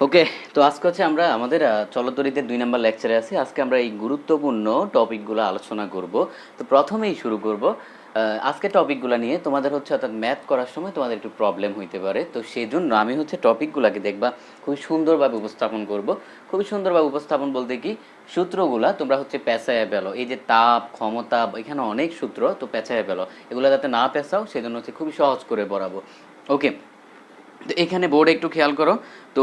ওকে, তো আজকে হচ্ছে আমরা আমাদের চলতরিতে 2 নম্বর লেকচারে আছি। আজকে আমরা এই গুরুত্বপূর্ণ টপিকগুলো আলোচনা করব। তো প্রথমেই শুরু করব আজকে টপিকগুলো নিয়ে। তোমাদের হচ্ছে অর্থাৎ ম্যাথ করার সময় তোমাদের একটু প্রবলেম হইতে পারে, তো সেই জন্য আমি হচ্ছে টপিকগুলোকে দেখবা খুবই সুন্দরভাবে উপস্থাপন করব। খুবই সুন্দরভাবে উপস্থাপন বলতে কি, সূত্রগুলা তোমরা হচ্ছে পেঁচায় পেলো। এই যে তাপ, ক্ষমতা, এখানে অনেক সূত্র, তো পেঁচায় পেলো। এগুলো যাতে না পেঁচাও সেজন্য হচ্ছে খুবই সহজ করে পড়াবো। ওকে, তো এখানে বোর্ডে একটু খেয়াল করো। তো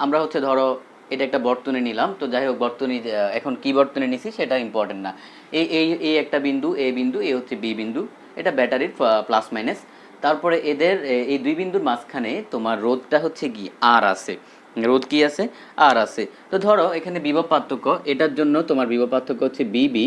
আমরা হচ্ছে ধরো এটা একটা বর্তনী নিলাম। তো যাই হোক, বর্তনী এখন কি বর্তনী নিছি সেটা ইম্পর্টেন্ট না। এই এই এই একটা বিন্দু এ বিন্দু, এ হচ্ছে বি বিন্দু, এটা ব্যাটারির প্লাস মাইনাস। তারপরে এদের এই দুই বিন্দুর মাঝখানে তোমার রোধটা হচ্ছে কি আর আছে। রোধ কি আছে? আর আছে। তো ধরো এখানে বিভব পার্থক্য, এটার জন্য তোমার বিভব পার্থক্য হচ্ছে বিবি,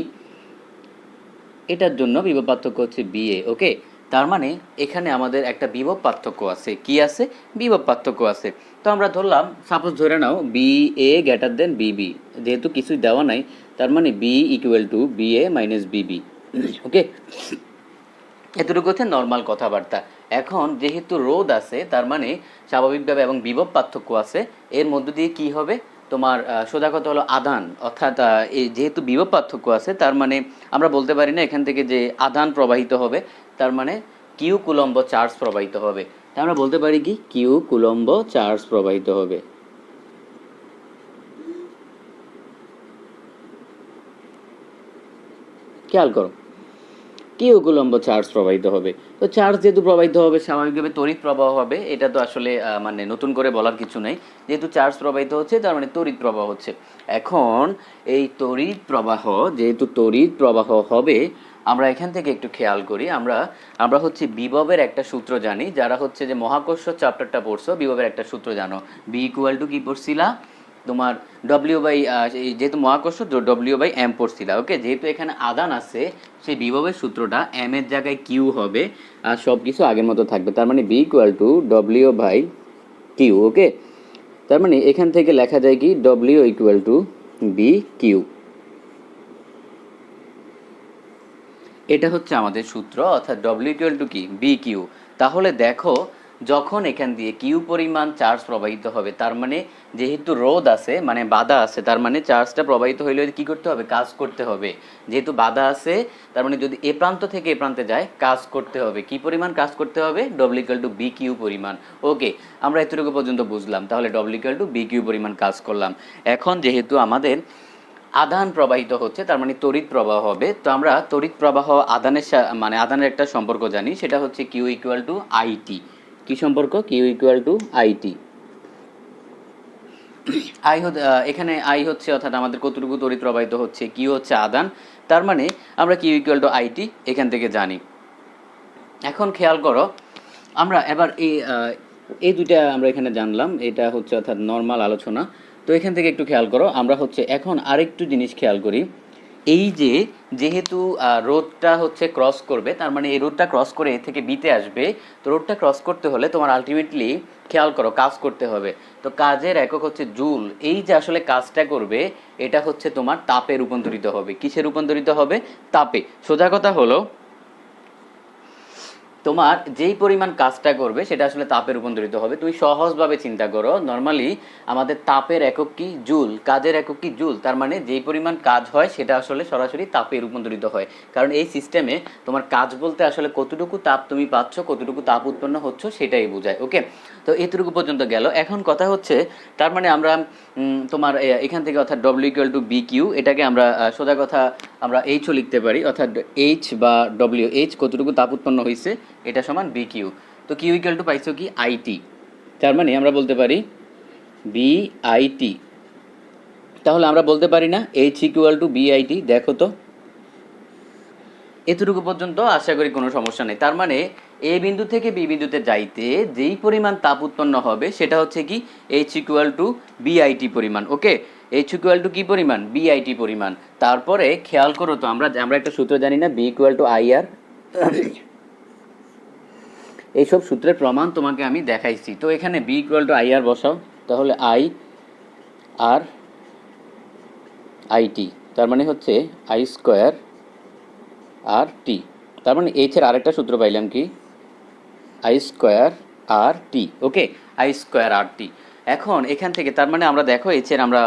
এটার জন্য বিভব পার্থক্য হচ্ছে বিএ। ওকে, তার মানে এখানে আমাদের একটা বিভব পার্থক্য আছে। কি আছে? বিভব পার্থক্য আছে। তো আমরা ধরলাম, সাপোজ ধরে নাও বি এ গ্রেটার দেন বিবি। যেহেতু কিছুই দেওয়া নাই, তার মানে B equal to B A minus B B. Okay, এতটুকু হচ্ছে নর্মাল কথাবার্তা। এখন যেহেতু রোধ আছে, তার মানে স্বাভাবিকভাবে এবং বিভব পার্থক্য আছে, এর মধ্য দিয়ে কি হবে তোমার সোজা কথা হলো আধান। অর্থাৎ এই যেহেতু বিভব পার্থক্য আছে, তার মানে আমরা বলতে পারি না এখান থেকে যে আধান প্রবাহিত হবে, তার মানে কিউ কুলম্ব চার্জ প্রবাহিত হবে। তাই আমরা বলতে পারি কি, কিউ কুলম্ব চার্জ প্রবাহিত হবে। খেয়াল করো, কিউ কুলম্ব চার্জ প্রবাহিত হবে। তো চার্জ যেহেতু প্রবাহিত হবে, স্বাভাবিকভাবে তড়িৎ প্রবাহ হবে। এটা তো আসলে মানে নতুন করে বলার কিছু নেই। যেহেতু চার্জ প্রবাহিত হচ্ছে, তার মানে তড়িৎ প্রবাহ হচ্ছে। এখন এই তড়িৎ প্রবাহ, যেহেতু তড়িৎ প্রবাহ হবে, আমরা এখান থেকে একটু খেয়াল করি। আমরা আমরা হচ্ছে বিভবের একটা সূত্র জানি। যারা হচ্ছে যে মহাকর্ষ চ্যাপ্টারটা পড়ছো, বিভবের একটা সূত্র জানো। বি ইকুয়াল টু কি পড়ছিলা তোমার? ডব্লিউ বাই, যেহেতু মহাকর্ষ, ডব্লিউ বাই এম পড়ছিলা। ওকে, যেহেতু এখানে আদান আছে, সেই বিভবের সূত্রটা এম এর জায়গায় কিউ হবে, আর সব কিছু আগের মতো থাকবে। তার মানে B equal to W by Q. Okay, তার মানে এখান থেকে লেখা যায় কি, W equal to B Q. এটা হচ্ছে আমাদের সূত্র, অর্থাৎ ডব্লিউ ইকুয়াল টু কি, বি কিউ। তাহলে দেখো, যখন এখান দিয়ে কিউ পরিমাণ চার্জ প্রবাহিত হবে, তার মানে যেহেতু রোধ আছে, মানে বাধা আছে, তার মানে চার্জটা প্রবাহিত হইলে কি করতে হবে? কাজ করতে হবে। যেহেতু বাধা আছে, তার মানে যদি এ প্রান্ত থেকে এ প্রান্তে যায়, কাজ করতে হবে। কি পরিমাণ কাজ করতে হবে? W equal to B Q পরিমাণ। ওকে, আমরা এতটুকু পর্যন্ত বুঝলাম। তাহলে W equal to B Q পরিমাণ কাজ করলাম। এখন যেহেতু আমাদের আধান প্রবাহিত হচ্ছে, তার মানে তড়িৎ প্রবাহ হবে। তো আমরা তড়িৎ প্রবাহ আধানের মানে আধানের একটা সম্পর্ক জানি, সেটা হচ্ছে কিউ ইকুয়াল টু আইটি। কি সম্পর্ক? Q equal to I T. I এখানে আই হচ্ছে অর্থাৎ আমাদের কতটুকু তড়িৎ প্রবাহিত হচ্ছে, কিউ হচ্ছে আধান। তার মানে আমরা কিউ ইকুয়াল টু আইটি এখান থেকে জানি। এখন খেয়াল করো, আমরা এবার এই দুইটা আমরা এখানে জানলাম। এটা হচ্ছে অর্থাৎ নর্মাল আলোচনা। তো এখান থেকে একটু খেয়াল করো, আমরা হচ্ছে এখন আরেকটু জিনিস খেয়াল করি। এই যে যেহেতু রোডটা হচ্ছে ক্রস করবে, তার মানে এই রোডটা ক্রস করে এ থেকে বিতে আসবে। তো রোডটা ক্রস করতে হলে তোমার আলটিমেটলি খেয়াল করো কাজ করতে হবে। তো কাজের একক হচ্ছে জুল। এই যে আসলে কাজটা করবে, এটা হচ্ছে তোমার তাপে রূপান্তরিত হবে। কিসে রূপান্তরিত হবে? তাপে। সোজা কথা হলো, তোমার যেই পরিমাণ কাজটা করবে সেটা আসলে তাপে রূপান্তরিত হবে। তুমি সহজভাবে চিন্তা করো, নর্মালি আমাদের তাপের একক কি? জুল। কাজের একক কি? জুল। তার মানে যেই পরিমাণ কাজ হয় সেটা আসলে সরাসরি তাপে রূপান্তরিত হয়। কারণ এই সিস্টেমে তোমার কাজ বলতে আসলে কতটুকু তাপ তুমি পাচ্ছ, কতটুকু তাপ উৎপন্ন হচ্ছে, সেটাই বোঝায়। ওকে, তো এতটুকু পর্যন্ত গেল। এখন কথা হচ্ছে, তার মানে আমরা তোমার এখান থেকে অর্থাৎ W equal to B Q, এটাকে আমরা সোজা কথা আমরা এইচও লিখতে পারি। অর্থাৎ এইচ বা ডব্লিউ, এইচ কতটুকু তাপ উৎপন্ন হয়েছে, এটা সমান বি কিউ। তো কিউ ইকুয়াল টু পাইছো কি? আইটি। তার মানে আমরা বলতে পারি বি আইটি। তাহলে আমরা বলতে পারি না H equal to B I T? দেখো তো, এতটুকু পর্যন্ত আশা করি কোনো সমস্যা নেই। তার মানে এ বিন্দু থেকে বি বিন্দুতে যাইতে যেই পরিমাণ তাপ উৎপন্ন হবে সেটা হচ্ছে কি, এইচ ইকুয়াল টু বিআইটি পরিমাণ। ওকে, এইচ ইকুয়াল টু কি পরিমাণ? বিআইটি পরিমাণ। তারপরে খেয়াল করো তো, আমরা আমরা একটা সূত্র জানি না, বি ইকুয়াল টু আই আর। এইসব সূত্রের প্রমাণ তোমাকে আমি দেখাইছি। তো এখানে বি ইকুয়াল টু আই আর বসাও। তাহলে আই আর আইটি, তার মানে হচ্ছে আই স্কোয়ার আর টি। তার মানে এইচের আরেকটা সূত্র পাইলাম কি, I square R T. Okay, I square R T. এখন এখান থেকে তার মানে আমরা দেখো এইচ এর আমরা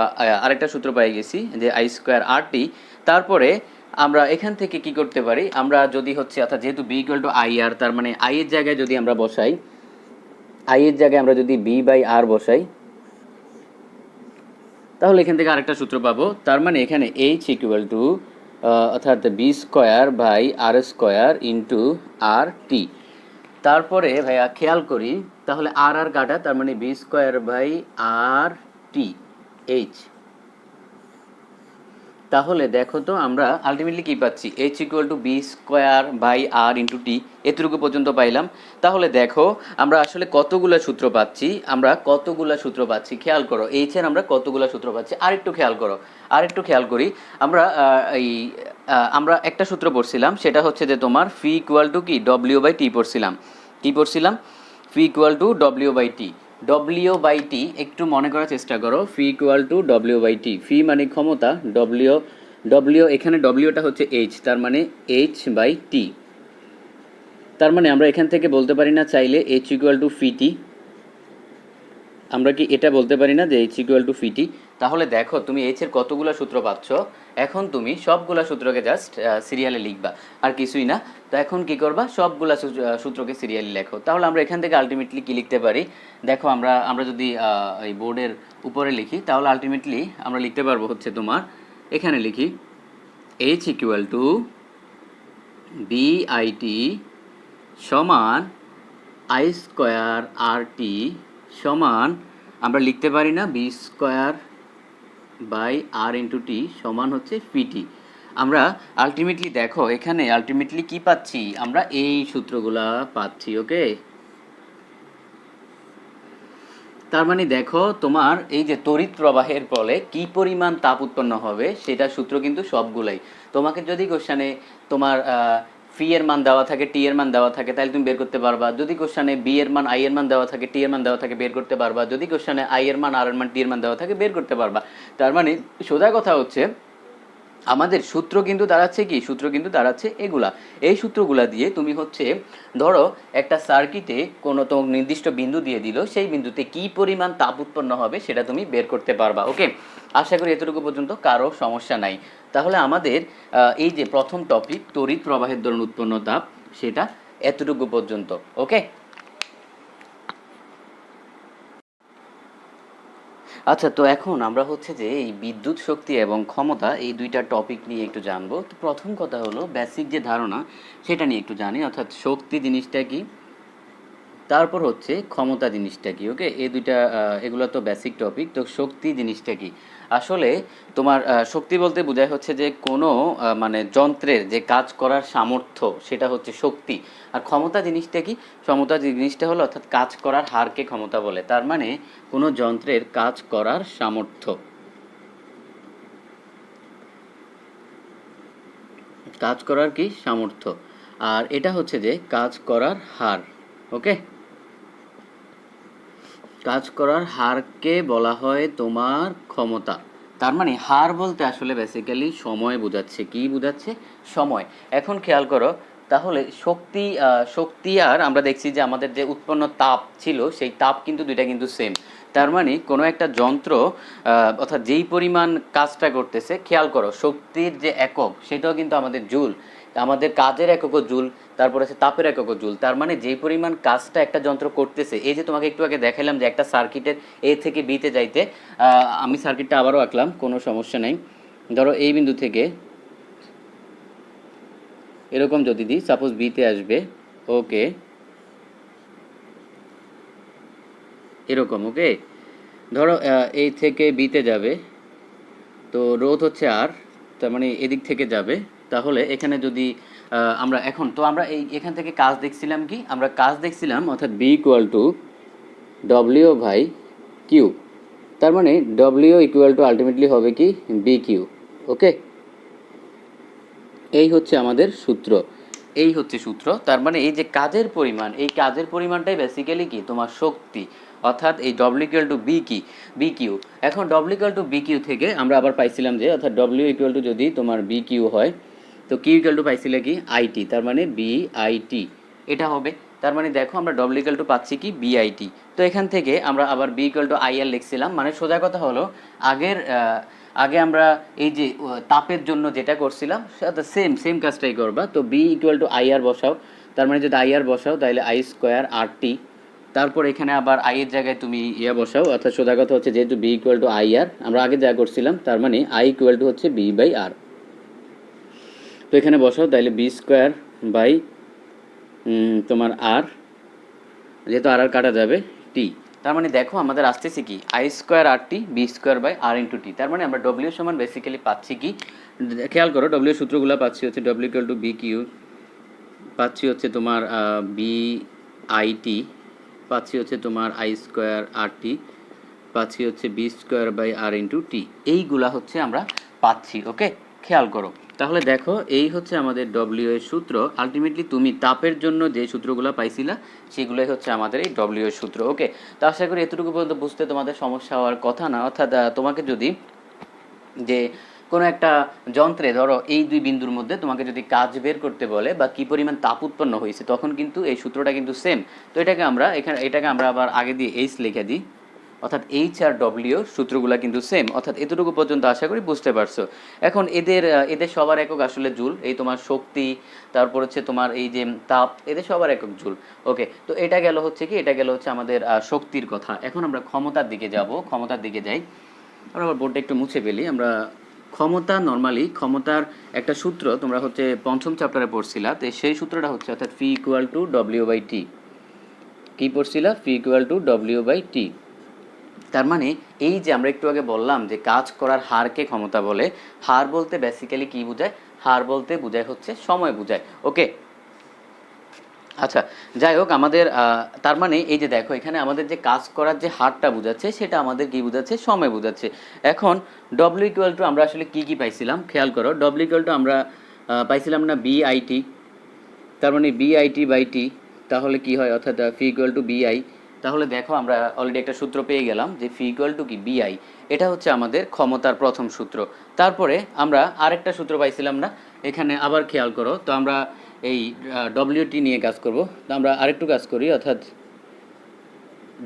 আরেকটা সূত্র পেয়ে গেছি যে আই স্কোয়ার আর টি। তারপরে আমরা এখান থেকে কি করতে পারি, আমরা যদি হচ্ছে অর্থাৎ যেহেতু B equal to I R, তার মানে আই এর জায়গায় যদি আমরা বসাই, আই এর জায়গায় আমরা যদি বি বাই আর বসাই, তাহলে এখান থেকে আরেকটা সূত্র পাবো। তার মানে এখানে এইচ ইকুয়াল টু অর্থাৎ B square by R square into R T. তারপরে ভাইয়া খেয়াল করি, তাহলে আর আর কাটা, তার মানে B square by R T H. তাহলে দেখো তো আমরা আলটিমেটলি কি পাচ্ছি, H equal to B square by R into T, এতটুকু পর্যন্ত পাইলাম। তাহলে দেখো আমরা আসলে কতগুলা সূত্র পাচ্ছি, আমরা কতগুলা সূত্র পাচ্ছি খেয়াল করো, এইচ এর আমরা কতগুলা সূত্র পাচ্ছি আরেকটু খেয়াল করো, আরেকটু খেয়াল করি। আমরা আমরা একটা সূত্র পড়ছিলাম, সেটা হচ্ছে যে তোমার ফি ইকুয়াল টু কি ডব্লিউ বাই টি পড়ছিলাম। কি পড়ছিলাম? Phi equal to W by T. W by T একটু মনে করার চেষ্টা করো, phi equal to W by T. Phi মানে ক্ষমতা, ডব্লিউ ডব্লিউ এখানে ডব্লিউটা হচ্ছে এইচ, তার মানে এইচ বাই টি। তার মানে আমরা এখান থেকে বলতে পারি না চাইলে এইচ ইকুয়াল টু ফি টি? আমরা কি এটা বলতে পারি না যে এইচ ইকুয়াল টু ফি টি? তাহলে দেখো তুমি এইচ এর কতগুলো সূত্র পাচ্ছ, এখন তুমি সবগুলা সূত্রকে জাস্ট সিরিয়ালে লিখবা, আর কিছুই না। তো এখন কি করবা, সবগুলা সূত্রকে সিরিয়ালি লেখো। তাহলে আমরা এখান থেকে আলটিমেটলি কি লিখতে পারি, দেখো আমরা আমরা যদি এই বোর্ডের উপরে লিখি, তাহলে আলটিমেটলি আমরা লিখতে পারবো হচ্ছে তোমার, এখানে লিখি H equal to B I T সমান আই স্কোয়ার আর টি সমান, আমরা লিখতে পারি না B square by R into t সমান হচ্ছে ফিটি। আমরা আলটিমেটলি দেখো এখানে আলটিমেটলি কি পাচ্ছি, আমরা এই সূত্রগুলা পাচ্ছি। ওকে, তার মানে দেখো তোমার এই যে তড়িৎ প্রবাহের ফলে কি পরিমাণ তাপ উৎপন্ন হবে সেটা সূত্র কিন্তু সবগুলাই। তোমাকে যদি কোশ্চেনে তোমার ফি এর মান দেওয়া থাকে, টি এর মান দেওয়া থাকে, তাহলে তুমি বের করতে পারবা। যদি কোশ্চেনে বি এর মান আই এর মান দেওয়া থাকে, টি এর মান দেওয়া থাকে, বের করতে পারবা। যদি কোশ্চেনে আই এর মান আর এর মান টি এর মান দেওয়া থাকে, বের করতে পারবা। তার মানে সোজা কথা হচ্ছে আমাদের সূত্র কিন্তু দাঁড়াচ্ছে কি, সূত্র কিন্তু দাঁড়াচ্ছে এগুলা। এই সূত্রগুলা দিয়ে তুমি হচ্ছে ধরো একটা সার্কিটে কোনো তো নির্দিষ্ট বিন্দু দিয়ে দিল, সেই বিন্দুতে কি পরিমাণ তাপ উৎপন্ন হবে সেটা তুমি বের করতে পারবা। ওকে, আশা করি এতটুকু পর্যন্ত কারো সমস্যা নাই। তাহলে আমাদের এই যে প্রথম টপিক তড়িৎ প্রবাহের দরুন উৎপন্ন তাপ, সেটা এতটুকু পর্যন্ত। ওকে, আচ্ছা, তো এখন আমরা হচ্ছে যে এই বিদ্যুৎ শক্তি এবং ক্ষমতা এই দুইটা টপিক নিয়ে একটু জানবো। তো প্রথম কথা হলো বেসিক যে ধারণা সেটা নিয়ে একটু জানি, অর্থাৎ শক্তি জিনিসটা কি, তারপর হচ্ছে ক্ষমতা জিনিসটা কি। ওকে, এই দুইটা এগুলো তো বেসিক টপিক। তো শক্তি জিনিসটা কি, আসলে তোমার শক্তি বলতে বোঝায় হচ্ছে যে কোনো মানে যন্ত্রের যে কাজ করার সামর্থ্য, সেটা হচ্ছে শক্তি। আর ক্ষমতা জিনিসটা কি, ক্ষমতা জিনিসটা হলো অর্থাৎ কাজ করার হারকে ক্ষমতা বলে। তার মানে কোনো যন্ত্রের কাজ করার সামর্থ্য, কাজ করার কি সামর্থ্য, আর এটা হচ্ছে যে কাজ করার হার। ওকে, কাজ করার হারকে বলা হয় তোমার ক্ষমতা। তার মানে হার বলতে আসলে বেসিক্যালি সময় বোঝাচ্ছে। কি বোঝাচ্ছে? সময়। এখন খেয়াল করো, তাহলে শক্তি শক্তি আর আমরা দেখছি যে আমাদের যে উৎপন্ন তাপ ছিল, সেই তাপ কিন্তু দুইটা কিন্তু সেম। তার মানে কোনো একটা যন্ত্র অর্থাৎ যেই পরিমাণ কাজটা করতেছে, খেয়াল করো শক্তির যে একক সেটাও কিন্তু আমাদের জুল, আমাদের কাজের এককও জুল, তারপরে আছে তাপের এককও জুল। তার মানে যেই পরিমাণ কাজটা একটা যন্ত্র করতেছে, এই যে তোমাকে একটু আগে দেখালাম যে একটা সার্কিটের এ থেকে বিতে যাইতে, আমি সার্কিটটা আবারও আঁকলাম, কোনো সমস্যা নেই। ধরো এই বিন্দু থেকে এরকম যদি দিই, সাপোজ বিতে আসবে, ওকে এরকম। ওকে, ধরো এই থেকে বিতে যাবে, তো রোধ হচ্ছে আর, তার মানে এদিক থেকে যাবে। তাহলে এখানে যদি আমরা এখন তো আমরা এই এখান থেকে কাজ দেখছিলাম কি, আমরা কাজ দেখছিলাম অর্থাৎ B equal to W by Q. তার মানে ডব্লিউ ইকুয়াল টু আলটিমেটলি হবে কি বি কিউ। ওকে, এই হচ্ছে আমাদের সূত্র, এই হচ্ছে সূত্র। তার মানে এই যে কাজের পরিমাণ, এই কাজের পরিমাণটাই বেসিক্যালি কি তোমার শক্তি, অর্থাৎ এই ডব্লিউ ইকুয়াল টু বি কি বি কিউ। এখন W equal to B Q থেকে আমরা আবার পাইছিলাম যে অর্থাৎ ডব্লিউ ইকুয়াল টু যদি তোমার বি কিউ হয়, তো কিউ ইকুয়াল টু পাইছিলে কি আইটি, তার মানে বি আইটি এটা হবে। তার মানে দেখো আমরা ডব্লিউ ইকুয়াল টু পাচ্ছি কি বিআইটি। তো এখান থেকে আমরা আবার বি ইকুয়াল টু আইআর লিখছিলাম, মানে সোজা কথা হলো আগে আমরা এই যে তাপের জন্য যেটা করছিলাম সেটা সেম সেম কাজটাই করবা। তো বি ইকুয়াল টু আইআর বসাও, তার মানে যদি আইআর বসাও তাহলে আই স্কোয়ার আর টি, তারপর এখানে আবার আই এর জায়গায় তুমি ইয়া বসাও, অর্থাৎ সোজা কথা হচ্ছে যেহেতু বি ইকুয়াল টু আইআর আমরা আগে যা করছিলাম তার মানে আই ইকুয়াল টু হচ্ছে বি বাই আর। তো এখানে বসাও তাহলে বি স্কোয়ার বাই তোমার আর, যেহেতু আর আর কাটা যাবে টি, তার মানে দেখো আমাদের আসতেছে কি I square R t B square by R into t. তার মানে আমরা ডব্লিউ সমান বেসিক্যালি পাচ্ছি কি, খেয়াল করো ডব্লিউ সূত্রগুলো পাচ্ছি হচ্ছে W equal to B Q, পাচ্ছি হচ্ছে তোমার বি আই টি, পাচ্ছি হচ্ছে তোমার আই স্কোয়ার আর টি, পাচ্ছি হচ্ছে B square by R into t, এইগুলা হচ্ছে আমরা পাচ্ছি। ওকে, খেয়াল করো তাহলে দেখো এই হচ্ছে আমাদের ডব্লিউ এর সূত্র। আলটিমেটলি তুমি তাপের জন্য যে সূত্রগুলো পাইছিলা সেগুলোই হচ্ছে আমাদের এই ডব্লিউ এর সূত্র। ওকে, তো আশা করি এতটুকু পর্যন্ত বুঝতে তোমাদের সমস্যা হওয়ার কথা না। অর্থাৎ তোমাকে যদি যে কোনো একটা যন্ত্রে ধরো এই দুই বিন্দুর মধ্যে তোমাকে যদি কাজ বের করতে বলে বা কি পরিমাণ তাপ উৎপন্ন হয়েছে, তখন কিন্তু এই সূত্রটা কিন্তু সেম। তো এটাকে আমরা আবার আগে দিয়ে এইচ লিখে দিই, অর্থাৎ এইচ আর ডব্লিউ সূত্রগুলো কিন্তু সেম। অর্থাৎ এতটুকু পর্যন্ত আশা করি বুঝতে পারছো। এখন এদের সবার একক আসলে জুল, এই তোমার শক্তি, তারপর হচ্ছে তোমার এই যে তাপ, এদের সবার একক জুল। ওকে, তো এটা গেল হচ্ছে আমাদের শক্তির কথা। এখন আমরা ক্ষমতার দিকে যাব, ক্ষমতার দিকে যাই। আমরা আবার বোর্ডটা একটু মুছে ফেলি। আমরা ক্ষমতার একটা সূত্র তোমরা হচ্ছে পঞ্চম চ্যাপ্টারে পড়ছিলা, তো সেই সূত্রটা হচ্ছে অর্থাৎ phi equal to W by t. কী পড়ছিলা? Phi equal to W by t. তার মানে এই যে আমরা একটু আগে বললাম যে কাজ করার হারকে ক্ষমতা বলে, হার বলতে বেসিক্যালি কি বোঝায়? হার বলতে বোঝায় হচ্ছে সময় বোঝায়। ওকে, আচ্ছা যাই হোক আমাদের তার মানে এই যে দেখো এখানে আমাদের যে কাজ করার যে হারটা বোঝাচ্ছে সেটা আমাদের কি বোঝাচ্ছে? সময় বোঝাচ্ছে। এখন ডব্লিউ ইকুয়াল টু আমরা আসলে কি পাইছিলাম খেয়াল করো। ডব্লিউ ইকুয়াল টু আমরা পাইছিলাম না বিআইটি, তার মানে বিআইটি বাই টি, তাহলে কি হয়? অর্থাৎ ফি ইকুয়াল টু বিআই। তাহলে দেখো আমরা অলরেডি একটা সূত্র পেয়ে গেলাম যে ফি ইকুয়াল টু কি বিআই, এটা হচ্ছে আমাদের ক্ষমতার প্রথম সূত্র। তারপরে আমরা আরেকটা সূত্র পাইছিলাম না, এখানে আবার খেয়াল করো। তো আমরা এই ডব্লিউটি নিয়ে কাজ করব। তো আমরা আরেকটু কাজ করি, অর্থাৎ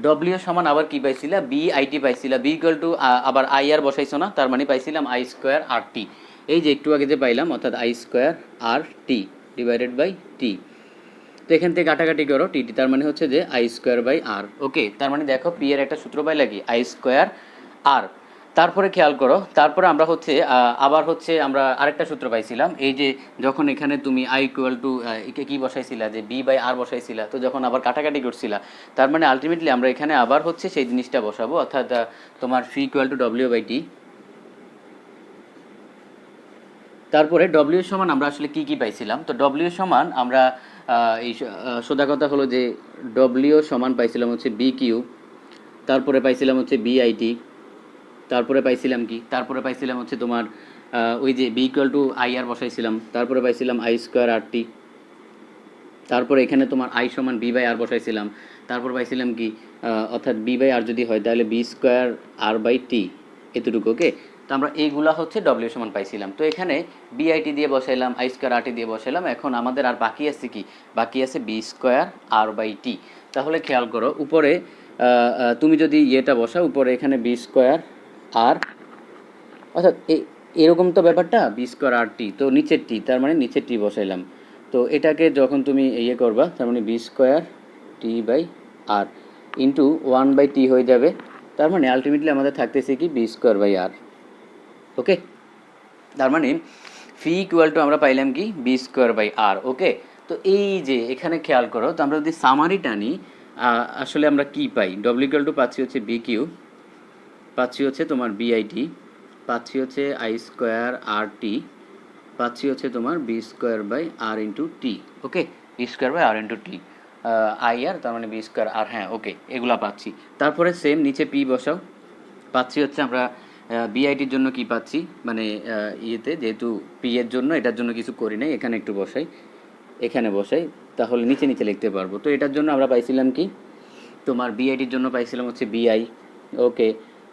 ডব্লিউ সমান আবার কি পাইছিলা? বিআইটি পাইছিলা। বি ইকুয়াল টু আবার আই আর বসাইছো না, তার মানে পাইছিলাম আই স্কোয়ার আর টি। এই যে একটু আগে যে পাইলাম, অর্থাৎ I square R t divided by t. তো এখান থেকে কাটাকাটি করো টিটি, তার মানে হচ্ছে যে I square by R. Okay, তার মানে দেখো পি এর একটা সূত্র পাই লাগি আই স্কোয়ার আর। তারপরে খেয়াল করো, তারপরে আমরা হচ্ছে আবার হচ্ছে আমরা আরেকটা সূত্র পাইছিলাম, এই যে যখন এখানে তুমি আই ইকুয়াল টু কি বসাইছিলা, যে বি বাই আর বসাইছিলা, তো যখন আবার কাটাকাটি করছিলা, তার মানে আলটিমেটলি আমরা এখানে আবার হচ্ছে সেই জিনিসটা বসাবো, অর্থাৎ তোমার phi equal to W by টি। তারপরে ডব্লিউ সমান আমরা আসলে কি পাইছিলাম? তো ডব্লিউ সমান আমরা এই সোজা কথা হলো যে ডব্লিউ সমান পাইছিলাম হচ্ছে বি কিউ, তারপরে পাইছিলাম হচ্ছে বিআইটি, তারপরে পাইছিলাম হচ্ছে তোমার ওই যে বি ইকুয়াল টু আই আর বসাইছিলাম, তারপরে পাইছিলাম আই স্কোয়ার আর টি, তারপরে এখানে তোমার আই সমান বি বাই আর বসাইছিলাম, তারপর পাইছিলাম কি অর্থাৎ বি বাই আর যদি হয় তাহলে B square R by T, এতটুকু। ওকে, তো আমরা এইগুলা হচ্ছে ডব্লিউ সমান পাইছিলাম। তো এখানে বিআইটি দিয়ে বসাইলাম, আই স্কোয়ার আর টি দিয়ে বসাইলাম। এখন আমাদের আর বাকি আছে কি? বাকি আছে B square R by T. তাহলে খেয়াল করো উপরে তুমি যদি ইয়েটা বসাও, উপরে এখানে বি স্কোয়ার আর, অর্থাৎ এরকম তো ব্যাপারটা বি স্কোয়ার আর টি, তো নিচের টি, তার মানে নিচের টি বসাইলাম। তো এটাকে যখন তুমি ইয়ে করবা, তার মানে B square t by R into one by t হয়ে যাবে। তার মানে আলটিমেটলি আমাদের থাকতেছে কি B square by R. Okay, তার মানে ফি ইকুয়াল টু আমরা পাইলাম কি B square by R. Okay, তো এই যে এখানে খেয়াল করো, তো আমরা যদি সামারি টানি আসলে আমরা কি পাই? ডব্লিউ ইকুয়াল টু পাচ্ছি হচ্ছে বি কিউ, পাচ্ছি হচ্ছে তোমার বিআইটি, পাচ্ছি হচ্ছে আই স্কোয়ার আর টি, পাচ্ছি হচ্ছে তোমার B square by R into t. Okay, B square by R into t, I R, তার মানে বি স্কোয়ার আর। হ্যাঁ, ওকে, এগুলা পাচ্ছি। তারপরে সেম নিচে পি বসাও, পাচ্ছি হচ্ছে আমরা বিআইটির জন্য কি পাচ্ছি, মানে ইয়েতে যেহেতু পি এর জন্য এটার জন্য কিছু করি নাই, এখানে একটু বসাই, এখানে বসাই, তাহলে নিচে নিচে লিখতে পারবো। তো এটার জন্য আমরা পাইছিলাম কি, তোমার বিআইটির জন্য পাইছিলাম হচ্ছে বিআই। ওকে,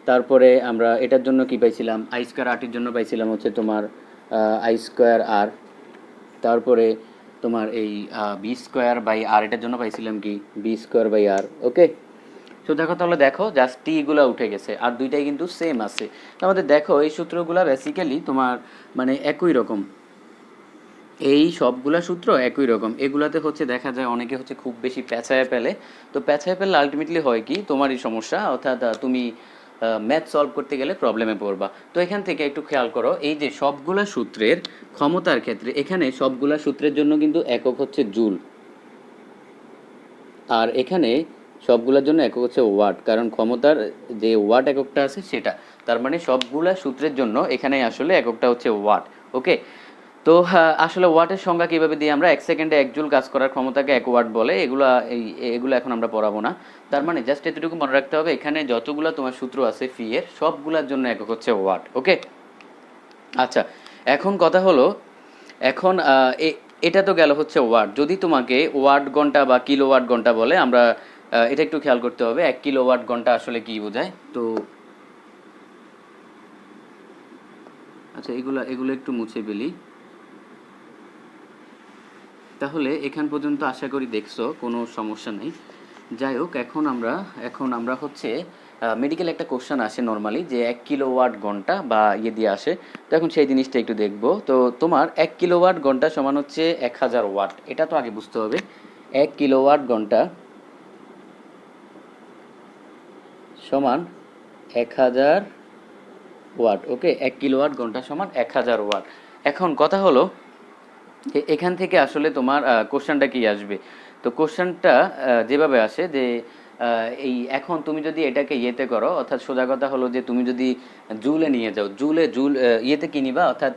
তারপরে আমরা এটার জন্য কি পাইছিলাম? আই স্কোয়ার আরটির জন্য পাইছিলাম হচ্ছে তোমার আই স্কোয়ার আর। তারপরে তোমার এই বি স্কোয়ার বাই আর, এটার জন্য পাইছিলাম কি B square by R. Okay, তো দেখো তাহলে দেখো জাস্ট টিগুলো উঠে গেছে আর দুইটাই কিন্তু সেম আছে। তো আমাদের দেখো এই সূত্রগুলো বেসিক্যালি তোমার মানে একই রকম, এই সবগুলা সূত্র একই রকম। এগুলাতে হচ্ছে দেখা যায় অনেকে হচ্ছে খুব বেশি পেঁচায় ফেলে। তো পেঁচায় ফেললে আলটিমেটলি হয় কি তোমারই সমস্যা, অর্থাৎ তুমি ম্যাথ সলভ করতে গেলে প্রবলেমে পড়বা। তো এখান থেকে একটু খেয়াল করো, এই যে সবগুলা সূত্রের ক্ষমতার ক্ষেত্রে এখানে সবগুলা সূত্রের জন্য কিন্তু একক হচ্ছে জুল, আর এখানে সবগুলোর জন্য একক হচ্ছে ওয়াট, কারণ ক্ষমতার যে ওয়াট এককটা আছে সেটা। তার মানে সবগুলা সূত্রের জন্য এখানে আসলে এককটা হচ্ছে ওয়াট। ওকে, তো আসলে ওয়াটের সংজ্ঞা কীভাবে দিই আমরা, 1 সেকেন্ডে 1 জুল কাজ করার ক্ষমতাকে 1 ওয়াট বলে। এগুলো এখন আমরা পড়াবো না। তার মানে জাস্ট এতটুকু মনে রাখতে হবে, এখানে যতগুলো তোমার সূত্র আছে ফি এর সবগুলোর জন্য একক হচ্ছে ওয়াট। ওকে, আচ্ছা, এখন কথা হলো, এখন এটা তো গেল হচ্ছে ওয়াট। যদি তোমাকে ওয়াট ঘন্টা বা কিলোওয়াট ঘন্টা বলে, আমরা এটা একটু খেয়াল করতে হবে 1 কিলোওয়াট ঘন্টা আসলে কি বোঝায়। তো আচ্ছা, এগুলো এগুলো একটু মুছে ফেলি। তাহলে এখান পর্যন্ত আশা করি দেখছো, কোনো সমস্যা নেই। যাই হোক, এখন আমরা হচ্ছে মেডিকেল একটা কোশ্চেন আসে নর্মালি যে 1 কিলোওয়াট ঘন্টা বা ইয়ে দিয়ে আসে। তো এখন সেই জিনিসটা একটু দেখব। তো তোমার 1 কিলোওয়াট ঘন্টা সমান হচ্ছে 1000 ওয়াট, এটা তো আগে বুঝতে হবে। 1 কিলোওয়াট ঘন্টা সমান 1000 ওয়াট। ওকে, 1 কিলোওয়াট ঘন্টা সমান 1000 ওয়াট। এখন কথা হলো, এখান থেকে আসলে তোমার কোশ্চেনটা কি আসবে। তো কোশ্চেনটা যেভাবে আসে যে এই এখন তুমি যদি এটাকে ইয়েতে করো, অর্থাৎ সোজা কথা হলো যে তুমি যদি জুলে নিয়ে যাও, জুল ইয়েতে কি নিবা, অর্থাৎ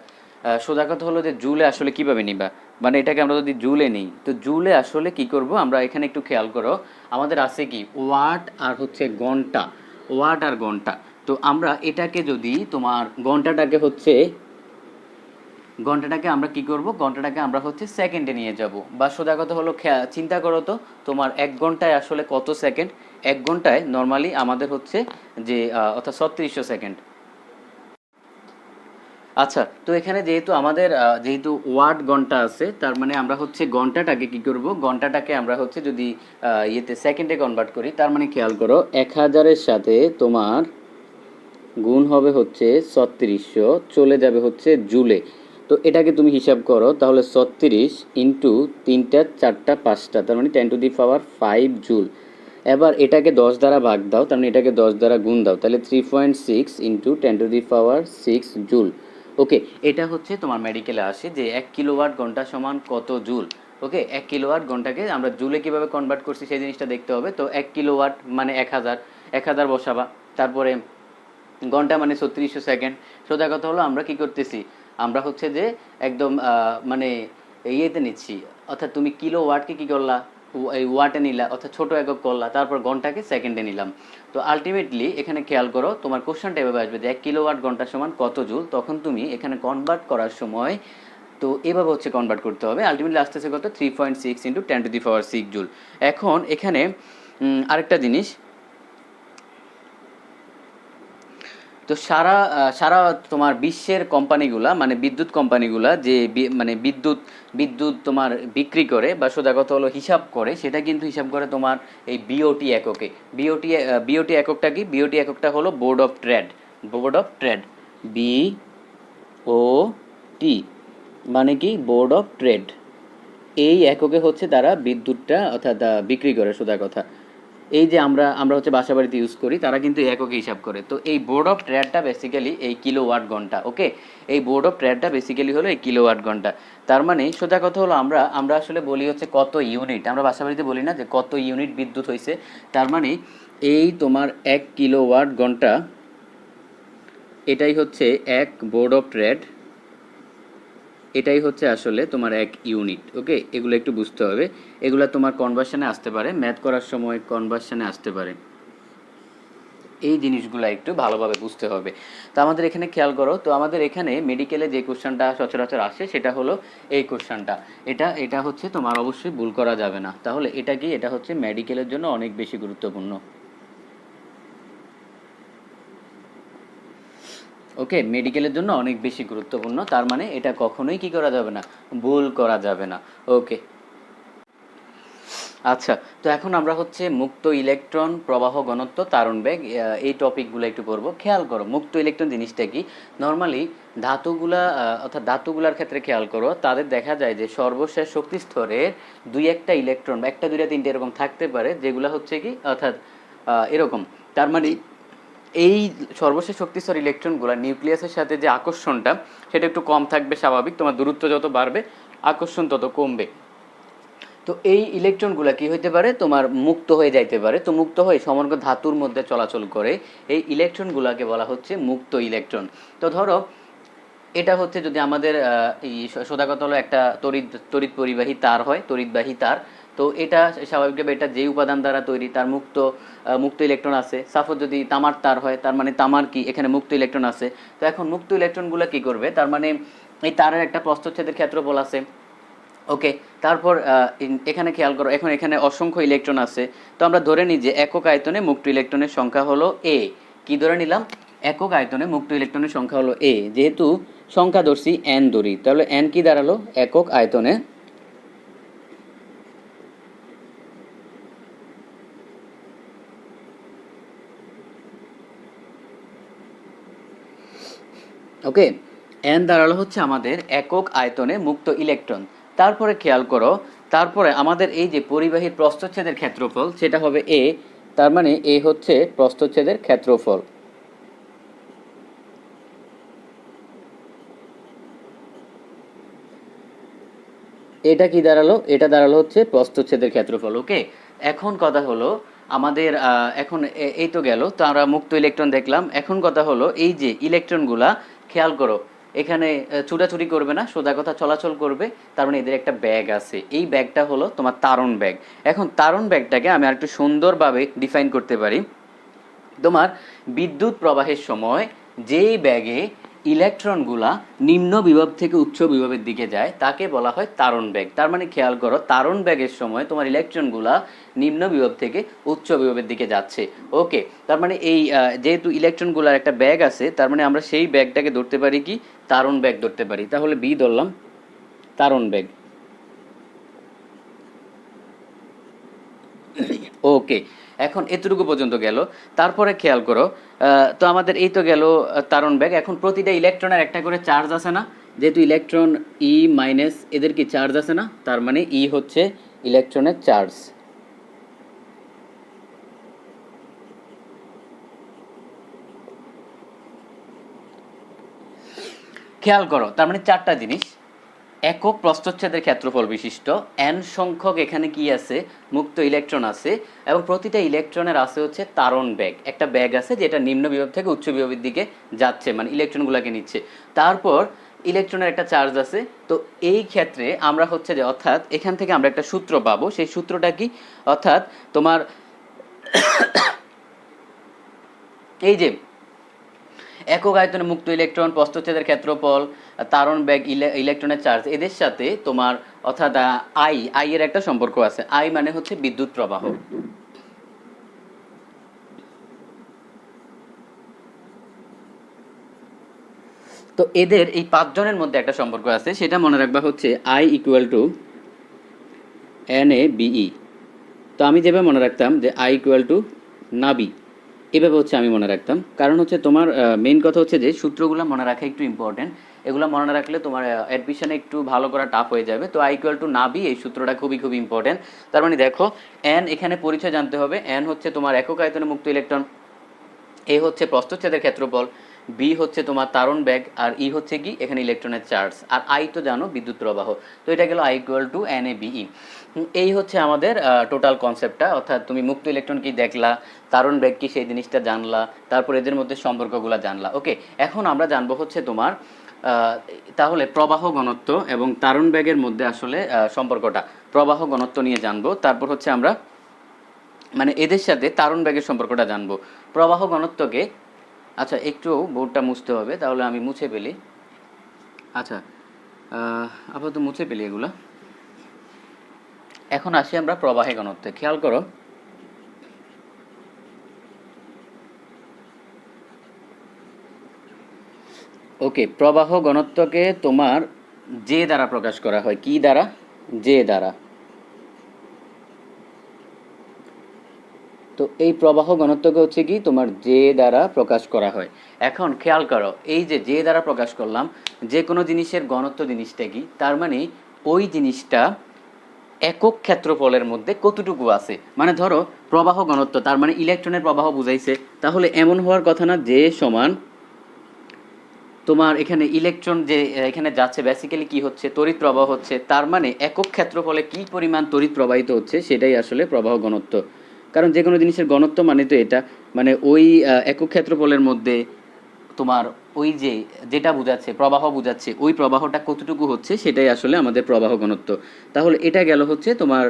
সোজা কথা হলো যে জুলে আসলে কিভাবে নিবা, মানে এটাকে আমরা যদি জুলে নিই, তো জুলে আসলে কি করব আমরা, এখানে একটু খেয়াল করো, আমাদের আছে কি ওয়াট আর হচ্ছে ঘন্টা, ওয়াট আর ঘন্টা। তো আমরা এটাকে যদি তোমার ঘন্টাটাকে আমরা কি করব, ঘন্টাটাকে আমরা হচ্ছে সেকেন্ডে নিয়ে যাব, বা সোজা কথা হলো চিন্তা করো তো তোমার 1 ঘন্টায় আসলে কত সেকেন্ড। 1 ঘন্টায় নর্মালি আমাদের হচ্ছে যে অর্থাৎ 3600 সেকেন্ড। আচ্ছা, তো এখানে যেহেতু আমাদের যেহেতু ওয়াট ঘন্টা আছে, তার মানে আমরা হচ্ছে ঘন্টাটাকে কি করব, ঘন্টাটাকে আমরা হচ্ছে যদি ইয়েতে সেকেন্ডে কনভার্ট করি, তার মানে খেয়াল করো 1000-এর সাথে তোমার গুণ হবে হচ্ছে 3600, চলে যাবে হচ্ছে জুলে। তো এটাকে তুমি হিসাব করো, তাহলে 36 ইন্টু 3টা 4টা 5টা, তার মানে 10⁵ জুল। এবার এটাকে 10 দ্বারা ভাগ দাও, তার মানে এটাকে 10 দ্বারা গুণ দাও, তাহলে 3.6 ইন্টু 10⁶ জুল। ওকে, এটা হচ্ছে তোমার মেডিকেলে আসে যে 1 কিলোওয়াট ঘন্টা সমান কত জুল। ওকে, 1 কিলোওয়াট ঘন্টাকে আমরা জুলে কিভাবে কনভার্ট করছি সেই জিনিসটা দেখতে হবে। তো 1 কিলোওয়াট মানে 1000, 1000 বসাবা, তারপরে ঘন্টা মানে 3600 সেকেন্ড। সোজা কথা হলো আমরা কি করতেছি, আমরা হচ্ছে যে একদম মানে ইয়েতে নিচ্ছি, অর্থাৎ তুমি কিলো ওয়াটকে কি করলা, এই ওয়াটে নিলা, অর্থাৎ ছোট একক করলা, তারপর ঘন্টাকে সেকেন্ডে নিলাম। তো আলটিমেটলি এখানে খেয়াল করো, তোমার কোশ্চেনটা এভাবে আসবে যে 1 কিলোওয়াট ঘন্টা সমান কত জুল, তখন তুমি এখানে কনভার্ট করার সময় তো এভাবে হচ্ছে কনভার্ট করতে হবে। আলটিমেটলি আসতেছে কত, 3.6 ইন্টু 10⁶ জুল। এখন এখানে আরেকটা জিনিস, তো সারা সারা তোমার বিশ্বের কোম্পানিগুলা, মানে বিদ্যুৎ কোম্পানিগুলা যে মানে বিদ্যুৎ বিদ্যুৎ তোমার বিক্রি করে বা সোজা কথা হলো হিসাব করে, সেটা কিন্তু হিসাব করে তোমার এই বিওটি এককে। বিওটি এককটা কি, বিওটি এককটা হলো board of trade. Board of trade, B O T মানে কি বোর্ড অফ ট্রেড। এই এককে হচ্ছে তারা বিদ্যুৎটা অর্থাৎ বিক্রি করে সোজা কথা। এই যে আমরা আমরা হচ্ছে বাসা বাড়িতে ইউজ করি, তারা কিন্তু এককে হিসাব করে। তো এই বোর্ড অফ ট্রেডটা বেসিক্যালি এই কিলোওয়াট ঘন্টা। ওকে, এই বোর্ড অফ ট্রেডটা বেসিক্যালি হলো এই কিলোওয়াট ঘন্টা। তার মানে সোজা কথা হলো আমরা আমরা আসলে বলি হচ্ছে কত ইউনিট, আমরা বাসা বাড়িতে বলি না যে কত ইউনিট বিদ্যুৎ হয়েছে। তার মানে এই তোমার 1 কিলোওয়াট ঘন্টা, এটাই হচ্ছে এক বোর্ড অফ ট্রেড, এটাই হচ্ছে আসলে তোমার 1 ইউনিট। ওকে, এগুলো একটু বুঝতে হবে, এগুলো তোমার কনভার্সনে আসতে পারে, ম্যাথ করার সময় কনভার্সনে আসতে পারে। এই জিনিসগুলো একটু ভালোভাবে বুঝতে হবে। তো আমাদের এখানে খেয়াল করো, তো আমাদের এখানে মেডিকেলে যে কোশ্চেনটা সচরাচর আসে সেটা হলো এই কোশ্চেনটা। এটা এটা হচ্ছে তোমার অবশ্যই ভুল করা যাবে না। তাহলে এটা কি, এটা হচ্ছে মেডিকেলের জন্য অনেক বেশি গুরুত্বপূর্ণ। ওকে, মেডিকেলের জন্য অনেক বেশি গুরুত্বপূর্ণ, তার মানে এটা কখনোই কি করা যাবে না, ভুল করা যাবে না। ওকে, আচ্ছা, তো এখন আমরা হচ্ছে মুক্ত ইলেকট্রন, প্রবাহ ঘনত্ব, তারণ বেগ, এই টপিকগুলো একটু পড়বো। খেয়াল করো মুক্ত ইলেকট্রন জিনিসটা কি। নর্মালি ধাতুগুলা অর্থাৎ ধাতুগুলার ক্ষেত্রে খেয়াল করো, তাদের দেখা যায় যে সর্বশেষ শক্তি স্তরের দুই একটা ইলেকট্রন বা একটা দুইটা তিনটে এরকম থাকতে পারে, যেগুলো হচ্ছে কি অর্থাৎ এরকম। তার মানে এই সর্বশেষ শক্তিস্তর ইলেকট্রনগুলো নিউক্লিয়াসের সাথে যে আকর্ষণটা, সেটা একটু কম থাকবে স্বাভাবিক। তোমার দূরত্ব যত বাড়বে আকর্ষণ তত কমবে। তো এই ইলেকট্রনগুলো কি হইতে পারে, তোমার মুক্ত হয়ে যাইতে পারে। তো মুক্ত হয়ে সমগ্র ধাতুর মধ্যে চলাচল করে, এই ইলেকট্রনগুলোকে বলা হচ্ছে মুক্ত ইলেকট্রন। তো ধরো এটা হচ্ছে যদি আমাদের এই সোজা কথা হলো একটা তড়িৎ তড়িৎ পরিবাহী তার হয়, তড়িৎবাহী তার। তো এটা স্বাভাবিকভাবে এটা যে উপাদান দ্বারা তৈরি তার মুক্ত ইলেকট্রন আছে। সাপোজ যদি তামার তার হয়, তার মানে তামার কি এখানে মুক্ত ইলেকট্রন আছে। তো এখন মুক্ত ইলেকট্রনগুলো কি করবে, তার মানে এই তারের একটা প্রস্থচ্ছেদের ক্ষেত্রফল আছে। ওকে, তারপর এখানে খেয়াল করো, এখন এখানে অসংখ্য ইলেকট্রন আছে। তো আমরা ধরে নিই যে একক আয়তনে মুক্ত ইলেকট্রনের সংখ্যা হলো এ। কি ধরে নিলাম, একক আয়তনে মুক্ত ইলেকট্রনের সংখ্যা হলো এ। যেহেতু সংখ্যা ধরছি এন ধরি, তাহলে এন কি দাঁড়ালো, একক আয়তনে ওকে, এন দাঁড়ালো হচ্ছে আমাদের একক আয়তনে মুক্ত ইলেকট্রন। তারপরে খেয়াল করো, তারপরে আমাদের এই যে পরিবাহীর প্রস্থচ্ছেদের ক্ষেত্রফল সেটা হবে এ। তার মানে এ হচ্ছে প্রস্থচ্ছেদের ক্ষেত্রফল। এটা কি দাঁড়ালো, এটা দাঁড়ালো হচ্ছে প্রস্থচ্ছেদের ক্ষেত্রফল। ওকে, এখন কথা হলো আমাদের এখন এই তো গেল, তো আমরা মুক্ত ইলেকট্রন দেখলাম। এখন কথা হলো এই যে ইলেকট্রনগুলা, খেয়াল করো এখানে ছুটাছুটি করবে না, সোজা কথা চলাচল করবে। তার মানে এদের একটা ব্যাগ আছে, এই ব্যাগটা হলো তোমার তারণ ব্যাগ। এখন তারণ ব্যাগটাকে আমি আরেকটু সুন্দরভাবে ডিফাইন করতে পারি। তোমার বিদ্যুৎ প্রবাহের সময় যেই ব্যাগে ইলেকট্রনগুলা নিম্ন বিভব থেকে উচ্চ বিভবের দিকে যায় তাকে বলা হয় তারণ ব্যাগ। তার মানে খেয়াল করো, তারণ ব্যাগের সময় তোমার ইলেকট্রনগুলা নিম্ন বিভব থেকে উচ্চ বিভবের দিকে যাচ্ছে। ওকে, তার মানে এই যেহেতু ইলেকট্রনগুলার একটা ব্যাগ আছে, তার মানে আমরা সেই ব্যাগটাকে ধরতে পারি কি, তারণ ব্যাগ ধরতে পারি। তাহলে বি ধরলাম, তারণ ব্যাগ। ওকে, এখন এতটুকু পর্যন্ত গেল। তারপরে খেয়াল করো, তো আমাদের এই তো গেল তারণ ব্যাগ। এখন প্রতিটা ইলেকট্রনের একটা করে চার্জ আছে না, যেহেতু ইলেকট্রন ই মাইনাস এদের কি চার্জ আছে না, তার মানে ই হচ্ছে ইলেকট্রনের চার্জ। খেয়াল করো, তার মানে চারটা জিনিস। একক প্রস্থচ্ছেদের ক্ষেত্রফল বিশিষ্ট এন সংখ্যক এখানে কি আছে, মুক্ত ইলেকট্রন আছে। এবং প্রতিটা ইলেকট্রনের আছে হচ্ছে তারণ ব্যাগ, একটা ব্যাগ আছে যেটা নিম্ন বিভব থেকে উচ্চ বিভবের দিকে যাচ্ছে, মানে ইলেকট্রনগুলোকে নিচ্ছে। তারপর ইলেকট্রনের একটা চার্জ আছে। তো এই ক্ষেত্রে আমরা হচ্ছে যে অর্থাৎ এখান থেকে আমরা একটা সূত্র পাবো, সেই সূত্রটা কি, অর্থাৎ তোমার এই যে একক আয়তনে মুক্ত ইলেকট্রন, প্রস্থচ্ছেদের ক্ষেত্রফল, তারণ ব্যাগ, ইলেকট্রনের চার্জ, এদের সাথে তোমার অর্থাৎ আই এর একটা সম্পর্ক আছে। আই মানে হচ্ছে বিদ্যুৎ প্রবাহ। তো এদের এই পাঁচজনের মধ্যে একটা সম্পর্ক আছে, সেটা মনে রাখবা হচ্ছে I equal to N A V E. তো আমি যেভাবে মনে রাখতাম যে আই ইকুয়াল টু নাবি, এভাবে হচ্ছে আমি মনে রাখতাম। কারণ হচ্ছে তোমার মেইন কথা হচ্ছে যে সূত্রগুলো মনে রাখা একটু ইম্পর্টেন্ট। এগুলো মনে রাখলে তোমার অ্যাডমিশনে একটু ভালো করা টাফ হয়ে যাবে। তো আই ইকুয়াল টু নাবি, এই সূত্রটা খুবই খুবই ইম্পর্টেন্ট। তার মানে দেখো, এন এখানে পরিচয় জানতে হবে। এন হচ্ছে তোমার একক আয়তনে মুক্ত ইলেকট্রন, এ হচ্ছে প্রস্থচ্ছেদের ক্ষেত্রফল, বি হচ্ছে তোমার তারণ ব্যাগ, আর ই হচ্ছে কি এখানে ইলেকট্রনের চার্জ, আর আই তো জানো বিদ্যুৎ প্রবাহ। তো এটা গেল I equal to N A V E. এই হচ্ছে আমাদের টোটাল কনসেপ্টটা। অর্থাৎ তুমি মুক্ত ইলেকট্রন কি দেখলা, তারণ ব্যাগ কি সেই জিনিসটা জানলা, তারপর এদের মধ্যে সম্পর্কগুলো জানলা। ওকে, এখন আমরা জানবো হচ্ছে তোমার তাহলে প্রবাহ ঘনত্ব এবং তারণ ব্যাগের মধ্যে আসলে সম্পর্কটা, প্রবাহ ঘনত্ব নিয়ে জানবো। তারপর হচ্ছে আমরা মানে এদের সাথে তারণ ব্যাগের সম্পর্কটা জানবো। প্রবাহ ঘনত্বকে, আচ্ছা একটু বোর্ডটা মুছতে হবে, তাহলে আমি মুছে ফেলি। আচ্ছা, আপাতত মুছে ফেলি এগুলা। এখন আসি আমরা প্রবাহে ঘনত্বে। খেয়াল করো, ওকে, প্রবাহ ঘনত্বকে তোমার জে দ্বারা প্রকাশ করা হয়। কি দ্বারা? জে দ্বারা। তো এই প্রবাহ ঘনত্বকে হচ্ছে কি তোমার জে দ্বারা প্রকাশ করা হয়। এখন খেয়াল করো, এই যে জে দ্বারা প্রকাশ করলাম, যে কোনো জিনিসের ঘনত্ব জিনিসটা কি, তার মানে ওই জিনিসটা একক ক্ষেত্রফলের মধ্যে কতটুকু আছে। মানে ধরো প্রবাহ ঘনত্ব, তার মানে ইলেকট্রনের প্রবাহ বুঝাইছে, তাহলে এমন হওয়ার কথা না যে সমান তোমার এখানে ইলেকট্রন যে এখানে যাচ্ছে বেসিক্যালি কি হচ্ছে, তড়িৎ প্রবাহ হচ্ছে, তার মানে একক ক্ষেত্রফলে কি পরিমাণ তড়িৎ প্রবাহিত হচ্ছে সেটাই আসলে প্রবাহ ঘনত্ব। কারণ যে কোনো জিনিসের ঘনত্ব মানে তো এটা, মানে ওই একক ক্ষেত্রফলের মধ্যে তোমার ওই যে যেটা বোঝাচ্ছে প্রবাহ বোঝাচ্ছে, ওই প্রবাহটা কতটুকু হচ্ছে সেটাই আসলে আমাদের প্রবাহ ঘনত্ব। তাহলে এটা গেল হচ্ছে তোমার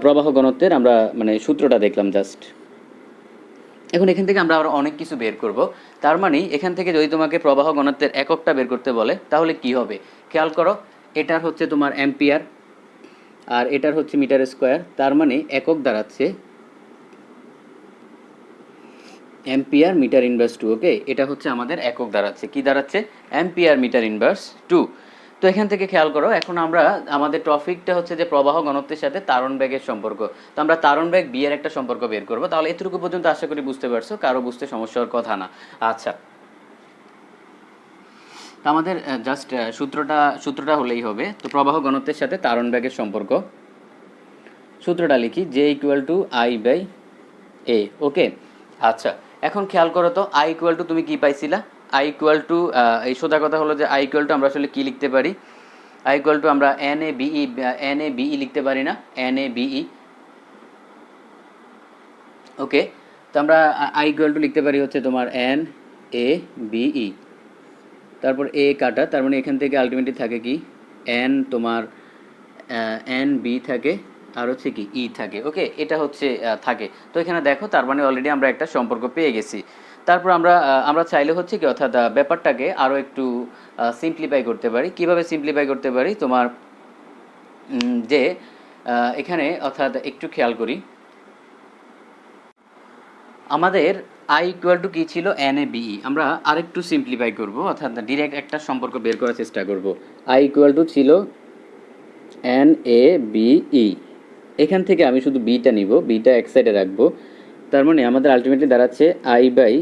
প্রবাহ ঘনত্বের আমরা মানে সূত্রটা দেখলাম জাস্ট। এখন এখান থেকে আমরা আরো অনেক কিছু বের করব। তার মানে এখান থেকে যদি তোমাকে প্রবাহ ঘনত্বের এককটা বের করতে বলে তাহলে কি হবে, খেয়াল করো। এটার হচ্ছে তোমার অ্যাম্পিয়ার আর এটার হচ্ছে মিটার স্কোয়ার, তার মানে একক দাঁড়াচ্ছে ampere metre inverse two. Okay, এটা হচ্ছে আমাদের একক দাঁড়াচ্ছে, কি দাঁড়াচ্ছে? Ampere metre inverse two. তো এখান থেকে খেয়াল করো, এখন আমরা আমাদের টপিকটা হচ্ছে যে প্রবাহ ঘনত্বের সাথে তারণ বেগের সম্পর্ক। তো আমরা তারণ বেগ বি এর একটা সম্পর্ক বের করব। তাহলে এতটুকু পর্যন্ত আশা করি বুঝতে পারছো, কারো বুঝতে সমস্যা হওয়ার কথা না। আচ্ছা, তো আমাদের জাস্ট সূত্রটা হলেই হবে। তো প্রবাহ ঘনত্বের সাথে তারণ বেগের সম্পর্ক, সূত্রটা লিখি, J equal to I by A. Okay, আচ্ছা এখন খেয়াল করো তো, আই ইকুয়াল টু তুমি কি পাইছিলা? আই ইকুয়াল টু, এই সোজা কথা হলো যে আই ইকুয়াল টু আমরা আসলে কি লিখতে পারি? আই ইকুয়াল টু আমরা এন এ বিই লিখতে পারি না? N A BE. ওকে, তো আমরা আই ইকুয়াল টু লিখতে পারি হচ্ছে তোমার এন এ বিই, তারপর এ কাটা, তার মানে এখান থেকে আলটিমেটলি থাকে কি এন তোমার এন বি থাকে আর হচ্ছে কি ই থাকে। ওকে, এটা হচ্ছে থাকে। তো এখানে দেখো, তার মানে অলরেডি আমরা একটা সম্পর্ক পেয়ে গেছি। তারপর আমরা চাইলে হচ্ছে কি, অর্থাৎ ব্যাপারটাকে আরও একটু সিম্পলিফাই করতে পারি। কিভাবে সিম্পলিফাই করতে পারি তোমার, যে এখানে অর্থাৎ একটু খেয়াল করি, আমাদের আই ইকুয়াল টু কী ছিল? N A V E. আমরা আরেকটু সিম্পলিফাই করব, অর্থাৎ ডিরেক্ট একটা সম্পর্ক বের করার চেষ্টা করব। আই ইকুয়াল টু ছিল এন এ বিই, এখান থেকে আমি শুধু বিটা নিব, বিটা এক সাইডে রাখবো। তার মানে আমাদের আলটিমেটলি দাঁড়াচ্ছে আই বাই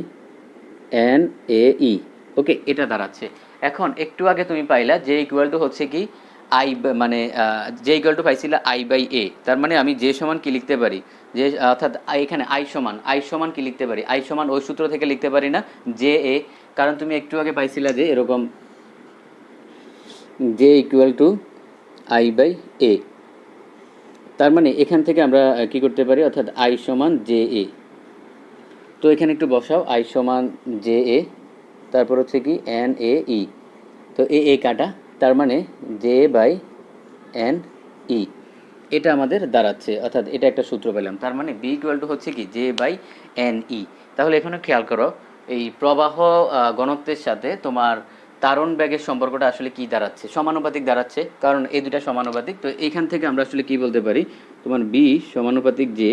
এন এ ই। ওকে, এটা দাঁড়াচ্ছে। এখন একটু আগে তুমি পাইলা যে ইকুয়াল টু হচ্ছে কি আই, মানে যে ইকুয়াল টু পাইছিলা আই বাই এ, তার মানে আমি যে সমান কি লিখতে পারি, যে অর্থাৎ এখানে আই সমান কি লিখতে পারি? আই সমান ওই সূত্র থেকে লিখতে পারি না, জে এ। কারণ তুমি একটু আগে পাইছিলা যে এরকম J equal to I by A, তার মানে এখান থেকে আমরা কি করতে পারি, অর্থাৎ আই সমান জে এ। তো এখানে একটু বসাও, আই সমান জে এ, তারপর হচ্ছে কি এন এ ই। তো এ কাটা, তার মানে জে বাই এন ই, এটা আমাদের দাঁড়াচ্ছে। অর্থাৎ এটা একটা সূত্র পেলাম, তার মানে বি ইকুয়াল টু হচ্ছে কি জে বাই এন ই। তাহলে এখানে খেয়াল করো, এই প্রবাহ ঘনত্বের সাথে তোমার তারণ বেগের সম্পর্কটা আসলে কি দাঁড়াচ্ছে? সমানুপাতিক দাঁড়াচ্ছে, কারণ এই দুটা সমানুপাতিক। তো এখান থেকে আমরা আসলে কি বলতে পারি, তোমার বি সমানুপাতিক জে,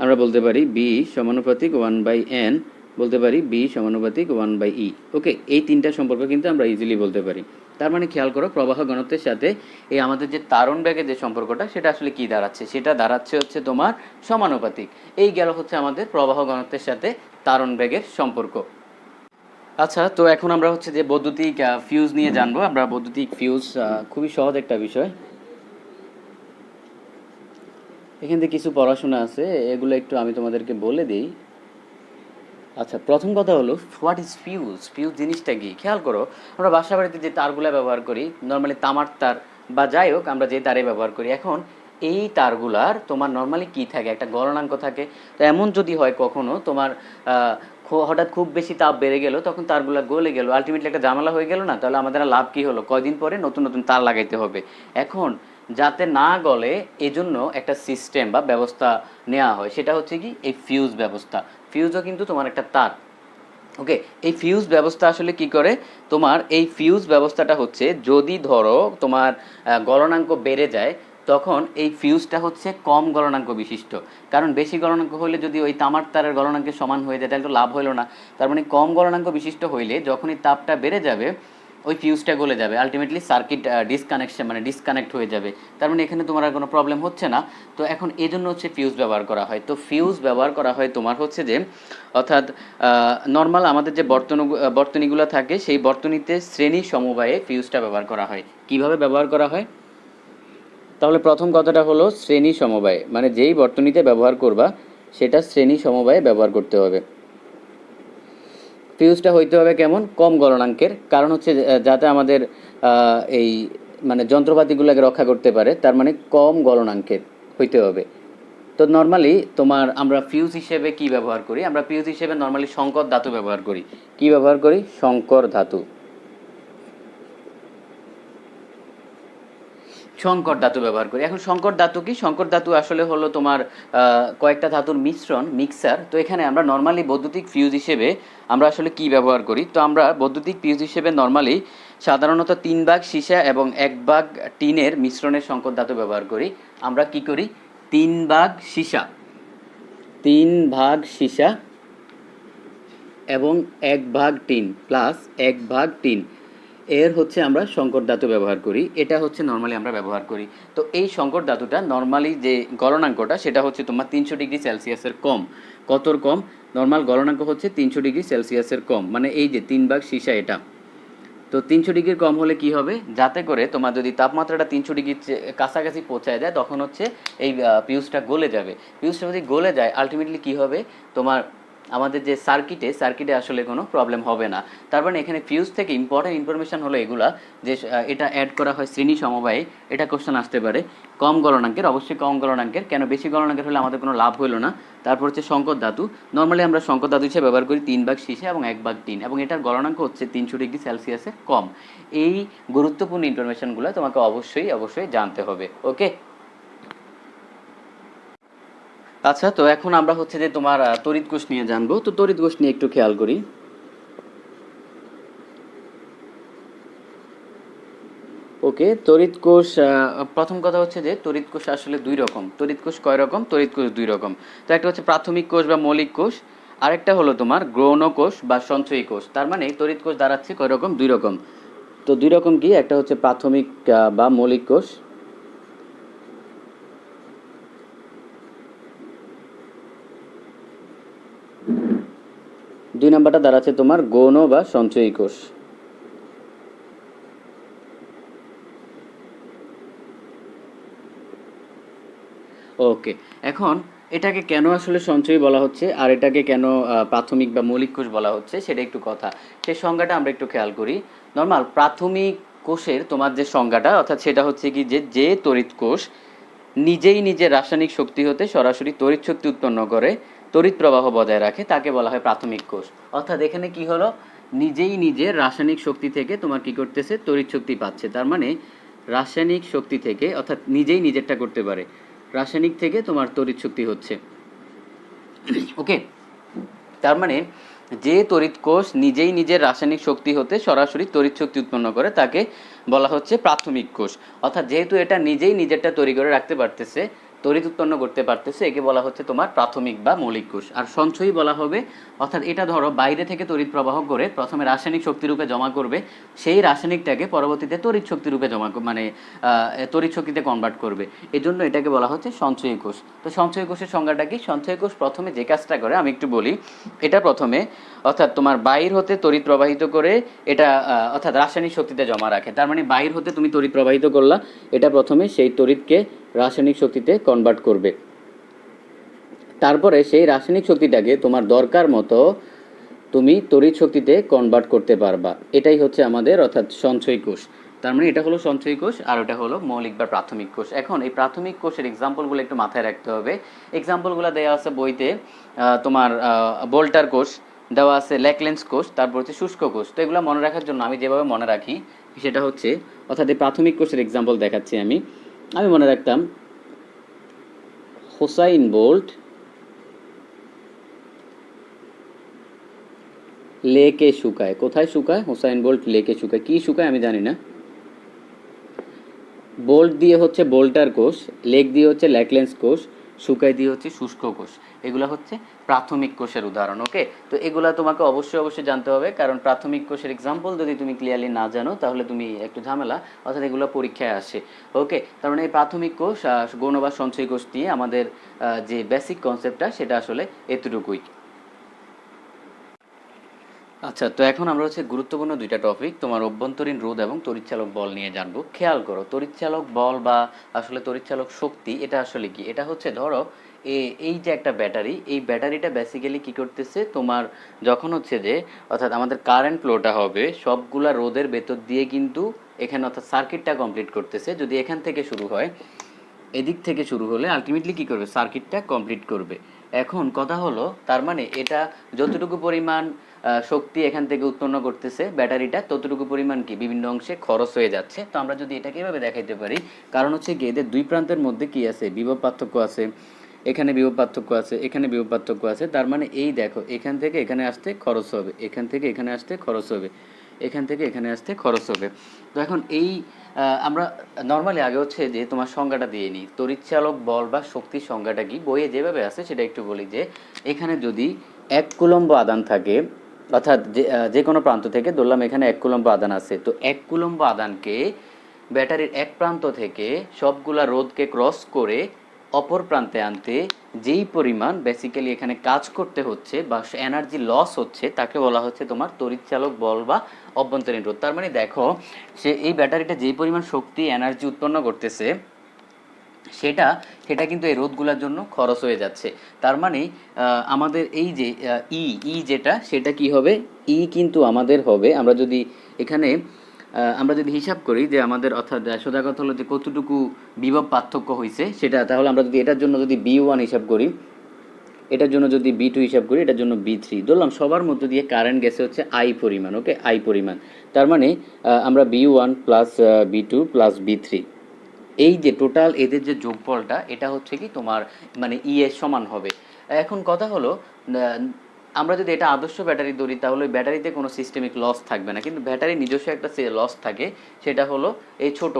আমরা বলতে পারি বি সমানুপাতিক ওয়ান বাই এন, বলতে পারি বি সমানুপাতিক ওয়ান বাই ই। ওকে, এই তিনটা সম্পর্ক কিন্তু আমরা ইজিলি বলতে পারি। তার মানে খেয়াল করো, প্রবাহ ঘনত্বের সাথে এই আমাদের যে তারণ বেগের যে সম্পর্কটা, সেটা আসলে কি দাঁড়াচ্ছে? সেটা দাঁড়াচ্ছে হচ্ছে তোমার সমানুপাতিক। এই গেল হচ্ছে আমাদের প্রবাহ ঘনত্বের সাথে তারণ বেগের সম্পর্ক। আচ্ছা, তো এখন আমরা হচ্ছে যে বৈদ্যুতিক ফিউজ নিয়ে জানবো। আমরা বৈদ্যুতিক ফিউজ খুবই সহজ একটা বিষয়, এখান থেকে কিছু পড়াশোনা আছে, এগুলো একটু আমি তোমাদেরকে বলে দিই। আচ্ছা, প্রথম কথা হলো হোয়াট ইজ ফিউজ? ফিউজ জিনিসটা কি? খেয়াল করো, আমরা বাসা বাড়িতে যে তারগুলো ব্যবহার করি, নর্মালি তামার তার বা যাই হোক, আমরা যে তারে ব্যবহার করি, এখন এই তারগুলার তোমার নর্মালি কি থাকে, একটা গলনাঙ্ক থাকে। তো এমন যদি হয় কখনো তোমার হঠাৎ খুব বেশি তাপ বেড়ে গেল, তখন তারগুলা গলে গেল, আলটিমেটলি একটা ঝামেলা হয়ে গেল না? তাহলে আমাদের লাভ কি হলো? কয়দিন পরে নতুন নতুন তার লাগাইতে হবে। এখন যাতে না গলে এজন্য একটা সিস্টেম বা ব্যবস্থা নেওয়া হয়, সেটা হচ্ছে কি এই ফিউজ ব্যবস্থা। ফিউজও কিন্তু তোমার একটা তার। ওকে, এই ফিউজ ব্যবস্থা আসলে কি করে, তোমার এই ফিউজ ব্যবস্থাটা হচ্ছে, যদি ধরো তোমার গলনাঙ্ক বেড়ে যায়, তখন এই ফিউজটা হচ্ছে কম গলনাঙ্ক বিশিষ্ট। কারণ বেশি গলনাঙ্ক হইলে যদি ওই তামার তারের গলনাঙ্কের সমান হয়ে যায়, তাহলে তো লাভ হইলো না। তার মানে কম গলনাঙ্ক বিশিষ্ট হইলে যখনই তাপটা বেড়ে যাবে, ওই ফিউজটা গলে যাবে, আলটিমেটলি সার্কিট ডিসকানেকশন মানে ডিসকানেক্ট হয়ে যাবে। তার মানে এখানে তোমার আর কোনো প্রবলেম হচ্ছে না। তো এখন এই জন্য হচ্ছে ফিউজ ব্যবহার করা হয়। তো ফিউজ ব্যবহার করা হয় তোমার হচ্ছে যে, অর্থাৎ নর্মাল আমাদের যে বর্তনীগুলো থাকে সেই বর্তনীতে শ্রেণী সমবায়ে ফিউজটা ব্যবহার করা হয়। কিভাবে ব্যবহার করা হয়? তাহলে প্রথম কথাটা হলো শ্রেণী সমবায়, মানে যেই বর্তনীতে ব্যবহার করবা সেটা শ্রেণী সমবায়ে ব্যবহার করতে হবে। ফিউজটা হইতে হবে কেমন? কম গলনাঙ্কের, কারণ হচ্ছে যাতে আমাদের এই মানে যন্ত্রপাতিগুলোকে রক্ষা করতে পারে, তার মানে কম গলনাঙ্কের হইতে হবে। তো নর্মালি তোমার আমরা ফিউজ হিসেবে কি ব্যবহার করি? আমরা ফিউজ হিসেবে নর্মালি সংকর ধাতু ব্যবহার করি। কি ব্যবহার করি? সংকর ধাতু। সংকর ধাতু ব্যবহার করি। এখন সংকর ধাতু কি? সংকর ধাতু আসলে হলো তোমার কয়েকটা ধাতুর মিশ্রণ, মিক্সার। তো এখানে আমরা নর্মালি বৈদ্যুতিক ফিউজ হিসেবে আমরা আসলে কি ব্যবহার করি? তো আমরা বৈদ্যুতিক ফিউজ হিসেবে নর্মালি সাধারণত 3 ভাগ সীসা এবং 1 ভাগ টিনের মিশ্রণের সংকর ধাতু ব্যবহার করি। আমরা কি করি? 3 ভাগ সীসা, 3 ভাগ সীসা এবং 1 ভাগ টিন প্লাস 1 ভাগ টিন এর হচ্ছে আমরা সংকর ধাতু ব্যবহার করি। এটা হচ্ছে নর্মালি আমরা ব্যবহার করি। তো এই সংকর ধাতুটা নর্মালি যে গলনাঙ্কটা সেটা হচ্ছে তোমার 300 ডিগ্রি সেলসিয়াসের কম। কতর কম? নর্মাল গলনাঙ্ক হচ্ছে 300 ডিগ্রি সেলসিয়াসের কম, মানে এই যে 3 ভাগ সীসা এটা। তো 300 ডিগ্রির কম হলে কি হবে? যাতে করে তোমার যদি তাপমাত্রাটা 300 ডিগ্রির কাছাকাছি পৌঁছায় যায় তখন হচ্ছে এই ফিউজটা গলে যাবে। ফিউজটা যদি গলে যায় আলটিমেটলি কি হবে? তোমার আমাদের যে সার্কিটে আসলে কোনো প্রবলেম হবে না। তার মানে এখানে ফিউজ থেকে ইম্পর্টেন্ট ইনফরমেশন হলো এগুলা, যে এটা অ্যাড করা হয় শ্রেণী সমবায়ে। এটা কোশ্চেন আসতে পারে। কম গলনাঙ্কের, অবশ্যই কম গলনাঙ্কের, কেন বেশি গলনাঙ্কের হলে আমাদের কোনো লাভ হলো না। তারপর হচ্ছে সংকর ধাতু। নর্মালি আমরা সংকর ধাতু হিসেবে ব্যবহার করি 3 ভাগ সীসা এবং 1 ভাগ টিন, এবং এটার গলনাঙ্ক হচ্ছে 300 ডিগ্রি সেলসিয়াসের কম। এই গুরুত্বপূর্ণ ইনফরমেশনগুলো তোমাকে অবশ্যই জানতে হবে। ওকে। আচ্ছা, তো এখন আমরা হচ্ছে যে তোমার তড়িৎ কোষ নিয়ে জানবো। তো তড়িৎ কোষ নিয়ে একটু খেয়াল করি। ওকে, তড়িৎ কোষ, প্রথম কথা হচ্ছে যে তড়িৎ কোষ আসলে দুই রকম। তড়িৎ কোষ কয় রকম? তড়িৎ কোষ দুই রকম। তো একটা হচ্ছে প্রাথমিক কোষ বা মৌলিক কোষ, আরেকটা হলো তোমার গৌণ কোষ বা সঞ্চয়ী কোষ। তার মানে তড়িৎ কোষ দাঁড়াচ্ছে কয় রকম? দুই রকম। তো দুই রকম কি? একটা হচ্ছে প্রাথমিক বা মৌলিক কোষ, দুই নাম্বারটা দাঁড়াচ্ছে তোমার গৌণ বা সঞ্চয়ী কোষ। ওকে, এখন এটাকে কেন আসলে সঞ্চয়ী বলা হচ্ছে আর এটাকে কেন প্রাথমিক বা মৌলিক কোষ বলা হচ্ছে সেটা একটু কথা, সেই সংজ্ঞাটা আমরা একটু খেয়াল করি। নর্মাল প্রাথমিক কোষের তোমার যে সংজ্ঞাটা, অর্থাৎ সেটা হচ্ছে কি যে তড়িৎ কোষ নিজেই নিজের রাসায়নিক শক্তি হতে সরাসরি তড়িৎ শক্তি উৎপন্ন করে তড়িৎ প্রবাহ বজায় রাখে, তাকে বলা হয় প্রাথমিক কোষ। অর্থাৎ এখানে কি হলো? নিজেই নিজের রাসায়নিক শক্তি থেকে তোমার কি করতেছে? তড়িৎ শক্তি পাচ্ছে। তার মানে রাসায়নিক শক্তি থেকে, অর্থাৎ নিজেই নিজেরটা করতে পারে, রাসায়নিক থেকে তোমার তড়িৎ শক্তি হচ্ছে। ওকে, তার মানে যে তড়িৎ কোষ নিজেই নিজের রাসায়নিক শক্তি হতে সরাসরি তড়িৎ শক্তি উৎপন্ন করে তাকে বলা হচ্ছে প্রাথমিক কোষ। অর্থাৎ যেহেতু এটা নিজেই নিজেরটা তৈরি করে রাখতে পারতেছে, তড়িৎ উৎপন্ন করতে পারতেছে, একে বলা হচ্ছে তোমার প্রাথমিক বা মৌলিক কোষ। আর সঞ্চয়ী বলা হবে, অর্থাৎ এটা ধরো বাইরে থেকে তড়িৎ প্রবাহ করে প্রথমে রাসায়নিক শক্তি রূপে জমা করবে, সেই রাসায়নিকটাকে পরবর্তীতে তড়িৎ শক্তি রূপে মানে তড়িৎ শক্তিতে কনভার্ট করবে, এজন্য এটাকে বলা হচ্ছে সঞ্চয়ী কোষ। তো সঞ্চয়ী কোষের সংজ্ঞাটা কি? সঞ্চয়ী কোষ প্রথমে যে কাজটা করে আমি একটু বলি। এটা প্রথমে অর্থাৎ তোমার বাইর হতে তড়িৎ প্রবাহিত করে এটা অর্থাৎ রাসায়নিক শক্তিতে জমা রাখে। তার মানে বাইর হতে তুমি তড়িৎ প্রবাহিত করলা, এটা প্রথমে সেই তড়িৎকে রাসায়নিক শক্তিতে কনভার্ট করবে। তারপরে সেই রাসায়নিক শক্তিটাকে তোমার দরকার মতো তুমি তড়িৎ শক্তিতে কনভার্ট করতে পারবা। এটাই হচ্ছে আমাদের অর্থাৎ সঞ্চয়ী কোষ। তার মানে এটা হলো সঞ্চয়ী কোষ আর ওটা হলো মৌলিক বা প্রাথমিক কোষ। এখন এই প্রাথমিক কোষের এক্সাম্পলগুলো একটু মাথায় রাখতে হবে। এক্সাম্পলগুলো দেওয়া আছে বইতে, তোমার বোল্টার কোষ দেওয়া আছে, ল্যাকলেন্স কোষ, তারপর হচ্ছে শুষ্ক কোষ। তো এগুলো মনে রাখার জন্য আমি যেভাবে মনে রাখি সেটা হচ্ছে, অর্থাৎ এই প্রাথমিক কোষের এক্সাম্পল দেখাচ্ছি আমি মনে রাখতাম হুসাইন বোল্ট লেকে শুকায়। কোথায় শুকায়? হুসাইন বোল্ট লেকে শুকায়। কি শুকায় আমি জানি না। বোল্ট দিয়ে হচ্ছে বোল্টার কোষ, লেক দিয়ে হচ্ছে ল্যাকলেন্স কোষ, শুকায় দিয়ে হচ্ছে শুষ্ক কোষ। এগুলো হচ্ছে প্রাথমিক কোষের উদাহরণ। ওকে, তো এগুলা তোমাকে অবশ্যই জানতে হবে, কারণ প্রাথমিক কোষের এক্সাম্পল যদি তুমি ক্লিয়ারলি না জানো তাহলে তুমি একটু ঝামেলা, অর্থাৎ এগুলো পরীক্ষায় আসে। ওকে, তার মানে এই প্রাথমিক কোষ গৌণ বা সঞ্চয়ী কোষ নিয়ে আমাদের যে বেসিক কনসেপ্টটা সেটা আসলে এতটুকুই। আচ্ছা, তো এখন আমরা হচ্ছে গুরুত্বপূর্ণ দুইটা টপিক তোমার অভ্যন্তরীণ রোধ এবং তড়িৎচালক বল নিয়ে জানবো। খেয়াল করো, তড়িৎচালক বল বা আসলে তড়িৎচালক শক্তি এটা আসলে কি? এটা হচ্ছে ধরো এই যে একটা ব্যাটারি, এই ব্যাটারিটা বেসিক্যালি কি করতেছে তোমার, যখন হচ্ছে যে অর্থাৎ আমাদের কারেন্ট ফ্লোটা হবে সবগুলা রোধের ভেতর দিয়ে কিন্তু এখানে, অর্থাৎ সার্কিটটা কমপ্লিট করতেছে। যদি এখান থেকে শুরু হয়, এদিক থেকে শুরু হলে আলটিমেটলি কি করবে, সার্কিটটা কমপ্লিট করবে। এখন কথা হলো, তার মানে এটা যতটুকু পরিমাণ শক্তি এখান থেকে উৎপন্ন করতেছে ব্যাটারিটা, ততটুকু পরিমাণ কি বিভিন্ন অংশে খরচ হয়ে যাচ্ছে। তো আমরা যদি এটাকে এভাবে দেখাইতে পারি, কারণ হচ্ছে কি এদের দুই প্রান্তের মধ্যে কি আছে, বিভব পার্থক্য আছে, এখানে বিভব পার্থক্য আছে, এখানে বিভব পার্থক্য আছে। তার মানে এই দেখো, এখান থেকে এখানে আসতে খরচ হবে, এখান থেকে এখানে আসতে খরচ হবে, এখান থেকে এখানে আসতে খরচ হবে। তো এখন এই আমরা নর্মালি আগে হচ্ছে যে তোমার সংজ্ঞাটা দিয়ে নিই, তড়িৎচালক বল বা শক্তির সংজ্ঞাটা কি বইয়ে যেভাবে আছে সেটা একটু বলি। যে এখানে যদি 1 কুলম্ব আধান থাকে, অর্থাৎ যে কোনো প্রান্ত থেকে ধরলাম এখানে 1 কুলম্ব আধান আছে, তো 1 কুলম্ব আধানকে ব্যাটারির এক প্রান্ত থেকে সবগুলা রোধকে ক্রস করে অপর প্রান্তে আনতে যেই পরিমাণ বেসিক্যালি এখানে কাজ করতে হচ্ছে বা এনার্জি লস হচ্ছে, তাকে বলা হচ্ছে তোমার তড়িৎচালক বল বা অভ্যন্তরীণ রোধ। তার মানে দেখো, সে এই ব্যাটারিটা যেই পরিমাণ শক্তি এনার্জি উৎপন্ন করতেছে সেটা সেটা কিন্তু এই রোধগুলোর জন্য খরচ হয়ে যাচ্ছে। তার মানে আমাদের এই যে ই যেটা, সেটা কি হবে, কিন্তু আমাদের হবে, আমরা যদি এখানে আমরা যদি হিসাব করি যে আমাদের, অর্থাৎ সোজা কথা হলো যে কতটুকু বিভব পার্থক্য হয়েছে সেটা, তাহলে আমরা যদি এটার জন্য যদি B1 হিসাব করি, এটার জন্য যদি B2 হিসাব করি, এটার জন্য B3 ধরলাম, সবার মধ্যে দিয়ে কারেন্ট গেছে হচ্ছে I পরিমাণ। ওকে, I পরিমাণ। তার মানে আমরা B1 plus B2 plus B3, এই যে টোটাল এদের যে যোগফলটা, এটা হচ্ছে কি তোমার মানে এর সমান হবে। এখন কথা হলো, আমরা যদি এটা আদর্শ ব্যাটারি ধরি তাহলে ব্যাটারিতে কোনো সিস্টেমিক লস থাকবে না, কিন্তু ব্যাটারির নিজস্ব একটা লস থাকে, সেটা হলো এই ছোট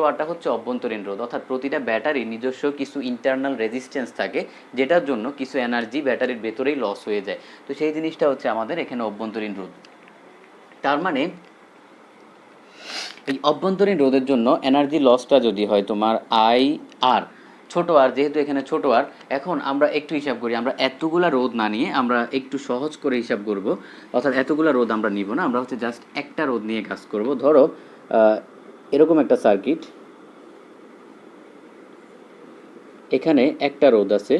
আরটা হচ্ছে অভ্যন্তরীণ রোধ। অর্থাৎ প্রতিটা ব্যাটারির নিজস্ব কিছু ইন্টারনাল রেজিস্ট্যান্স থাকে, যেটার জন্য কিছু এনার্জি ব্যাটারির ভেতরেই লস হয়ে যায়। তো সেই জিনিসটা হচ্ছে আমাদের এখানে অভ্যন্তরীণ রোধ। তার মানে এই অভ্যন্তরীণ রোধের জন্য এনার্জি লসটা যদি হয় তোমার আর, ছোট আর, যেহেতু এখানে ছোট আর, এখন আমরা একটু হিসাব করি, আমরা এতগুলা রোধ না নিয়ে আমরা একটু সহজ করে হিসাব করব। অর্থাৎ এতগুলা রোধ আমরা নিব না, আমরা হচ্ছে জাস্ট একটা রোধ নিয়ে কাজ করব। ধরো এরকম একটা সার্কিট, এখানে একটা রোধ আছে,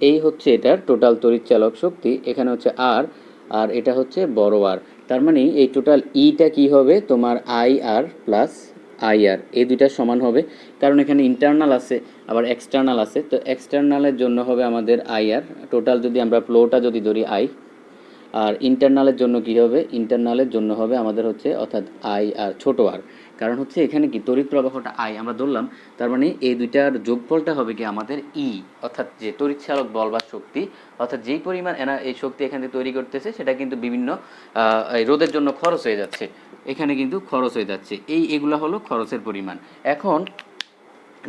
এই হচ্ছে এটার টোটাল তড়িৎচালক শক্তি, এখানে হচ্ছে আর এটা হচ্ছে বড় আর। তার মানে এই টোটাল ইটা কি হবে তোমার আর প্লাস আর, এই দুইটার সমান হবে, কারণ এখানে ইন্টারনাল আছে আবার এক্সটার্নাল আছে। তো এক্সটার্নালের জন্য হবে আমাদের আর, টোটাল যদি আমরা ফ্লোটা যদি ধরি আর ইন্টারনালের জন্য কি হবে, ইন্টারনালের জন্য হবে আমাদের হচ্ছে অর্থাৎ আর ছোট আর, কারণ হচ্ছে এখানে কি তড়িৎ প্রবাহটা আমরা ধরলাম। তার মানে এই দুইটার যোগফলটা হবে কি আমাদের অর্থাৎ যে তড়িৎচালক বল বা শক্তি, অর্থাৎ যেই পরিমাণ এই শক্তি এখানে তৈরি করতেছে সেটা কিন্তু বিভিন্ন রোধের জন্য খরচ হয়ে যাচ্ছে, এখানে কিন্তু খরচ হয়ে যাচ্ছে, এগুলা হলো খরচের পরিমাণ। এখন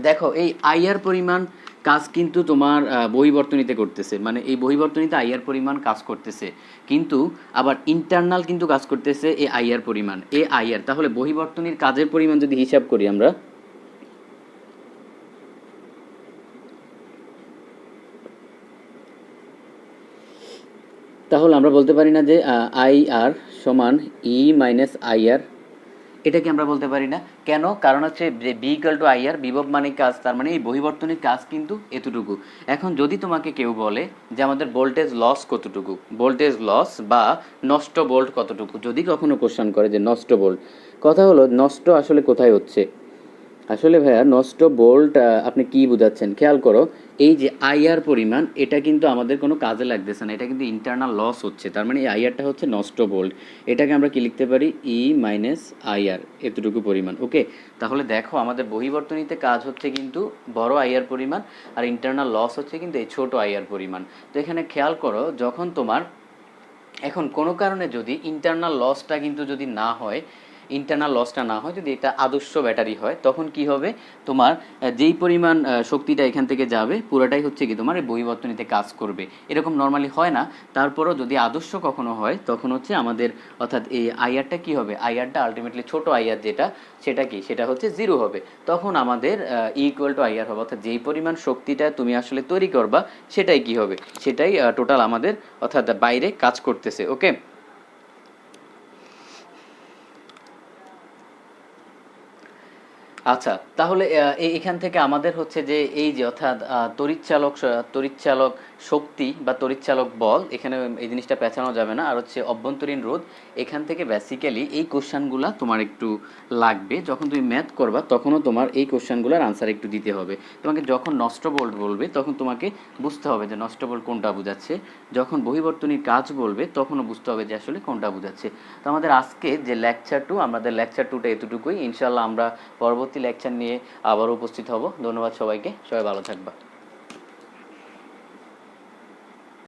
দেখো, এই আইআর পরিমাণ কাজ কিন্তু তোমার বহিবর্তনীতে করতেছে, মানে এই বহিবর্তনীতে আইআর পরিমাণ কাজ করতেছে, কিন্তু আবার ইন্টারনাল কিন্তু কাজ করতেছে এই আইআর পরিমাণ, তাহলে বহিবর্তনীর কাজের পরিমাণ যদি হিসাব করি আমরা, তাহলে আমরা বলতে পারি না যে আর সমান মাইনাস আর, এটা কি আমরা বলতে পারি না? কেন? কারণ হচ্ছে যে B = IR, বিভব মানে কাজ, তার মানে এই বহিবর্তনীর কাজ কিন্তু এতটুকু। এখন যদি তোমাকে কেউ বলে যে আমাদের ভোল্টেজ লস কতটুকু, ভোল্টেজ লস বা নষ্ট ভোল্ট কতটুকু, যদি কখনো কোশ্চেন করে যে নষ্ট ভোল্ট, কথা হলো নষ্ট আসলে কোথায় হচ্ছে, আসলে ভাইয়া নষ্ট ভোল্ট আপনি কি বোঝাচ্ছেন? খেয়াল করো, এই যে আইআর পরিমাণ, এটা কিন্তু আমাদের কোনো কাজে লাগতেছে না, এটা কিন্তু ইন্টারনাল লস হচ্ছে, তার মানে এই আইআরটা হচ্ছে নষ্ট ভোল্ট। এটাকে আমরা কি লিখতে পারি, মাইনাস আইআর, এতটুকু পরিমাণ। ওকে, তাহলে দেখো আমাদের বহিবর্তনীতে কাজ হচ্ছে কিন্তু বড় আইআর পরিমাণ, আর ইন্টারনাল লস হচ্ছে কিন্তু এই ছোট আইআর পরিমাণ। তো এখানে খেয়াল করো, যখন তোমার এখন কোনো কারণে যদি ইন্টারনাল লসটা কিন্তু যদি না হয়, ইন্টারনাল লসটা না হয়, যদি এটা আদর্শ ব্যাটারি হয়, তখন কি হবে, তোমার যেই পরিমাণ শক্তিটা এখান থেকে যাবে পুরোটাই হচ্ছে কি তোমার এই বহিবর্তনীতে কাজ করবে। এরকম নর্মালি হয় না, তারপরও যদি আদর্শ কখনো হয় তখন হচ্ছে আমাদের অর্থাৎ এই আইআরটা কি হবে, আইআরটা আলটিমেটলি ছোট আইআর যেটা, সেটা কি, সেটা হচ্ছে জিরো হবে। তখন আমাদের ইকুয়াল টু আইআর হবে, অর্থাৎ যেই পরিমাণ শক্তিটা তুমি আসলে তৈরি করবা সেটাই কি হবে, সেটাই টোটাল আমাদের অর্থাৎ বাইরে কাজ করতেছে। ওকে, আচ্ছা, তাহলে এখান থেকে আমাদের হচ্ছে যে এই যে অর্থাৎ তড়িৎচালক শক্তি বা তড়িৎচালক বল, এখানে এই জিনিসটা পেঁচানো যাবে না। আর হচ্ছে অভ্যন্তরীণ রোধ, এখান থেকে বেসিক্যালি এই কোশ্চানগুলো তোমার একটু লাগবে, যখন তুমি ম্যাথ করবা তখনও তোমার এই কোশ্চানগুলোর আনসার একটু দিতে হবে। তোমাকে যখন নষ্ট বোল্ট বলবে তখন তোমাকে বুঝতে হবে যে নষ্ট বোল্ট কোনটা বোঝাচ্ছে, যখন বহিবর্তনীর কাজ বলবে তখনও বুঝতে হবে যে আসলে কোনটা বোঝাচ্ছে। তো আমাদের আজকে যে আমাদের লেকচার টুটা এতটুকুই। ইনশাল্লাহ আমরা পরবর্তী লেকচার নিয়ে আবারও উপস্থিত হব। ধন্যবাদ সবাইকে, সবাই ভালো থাকবা।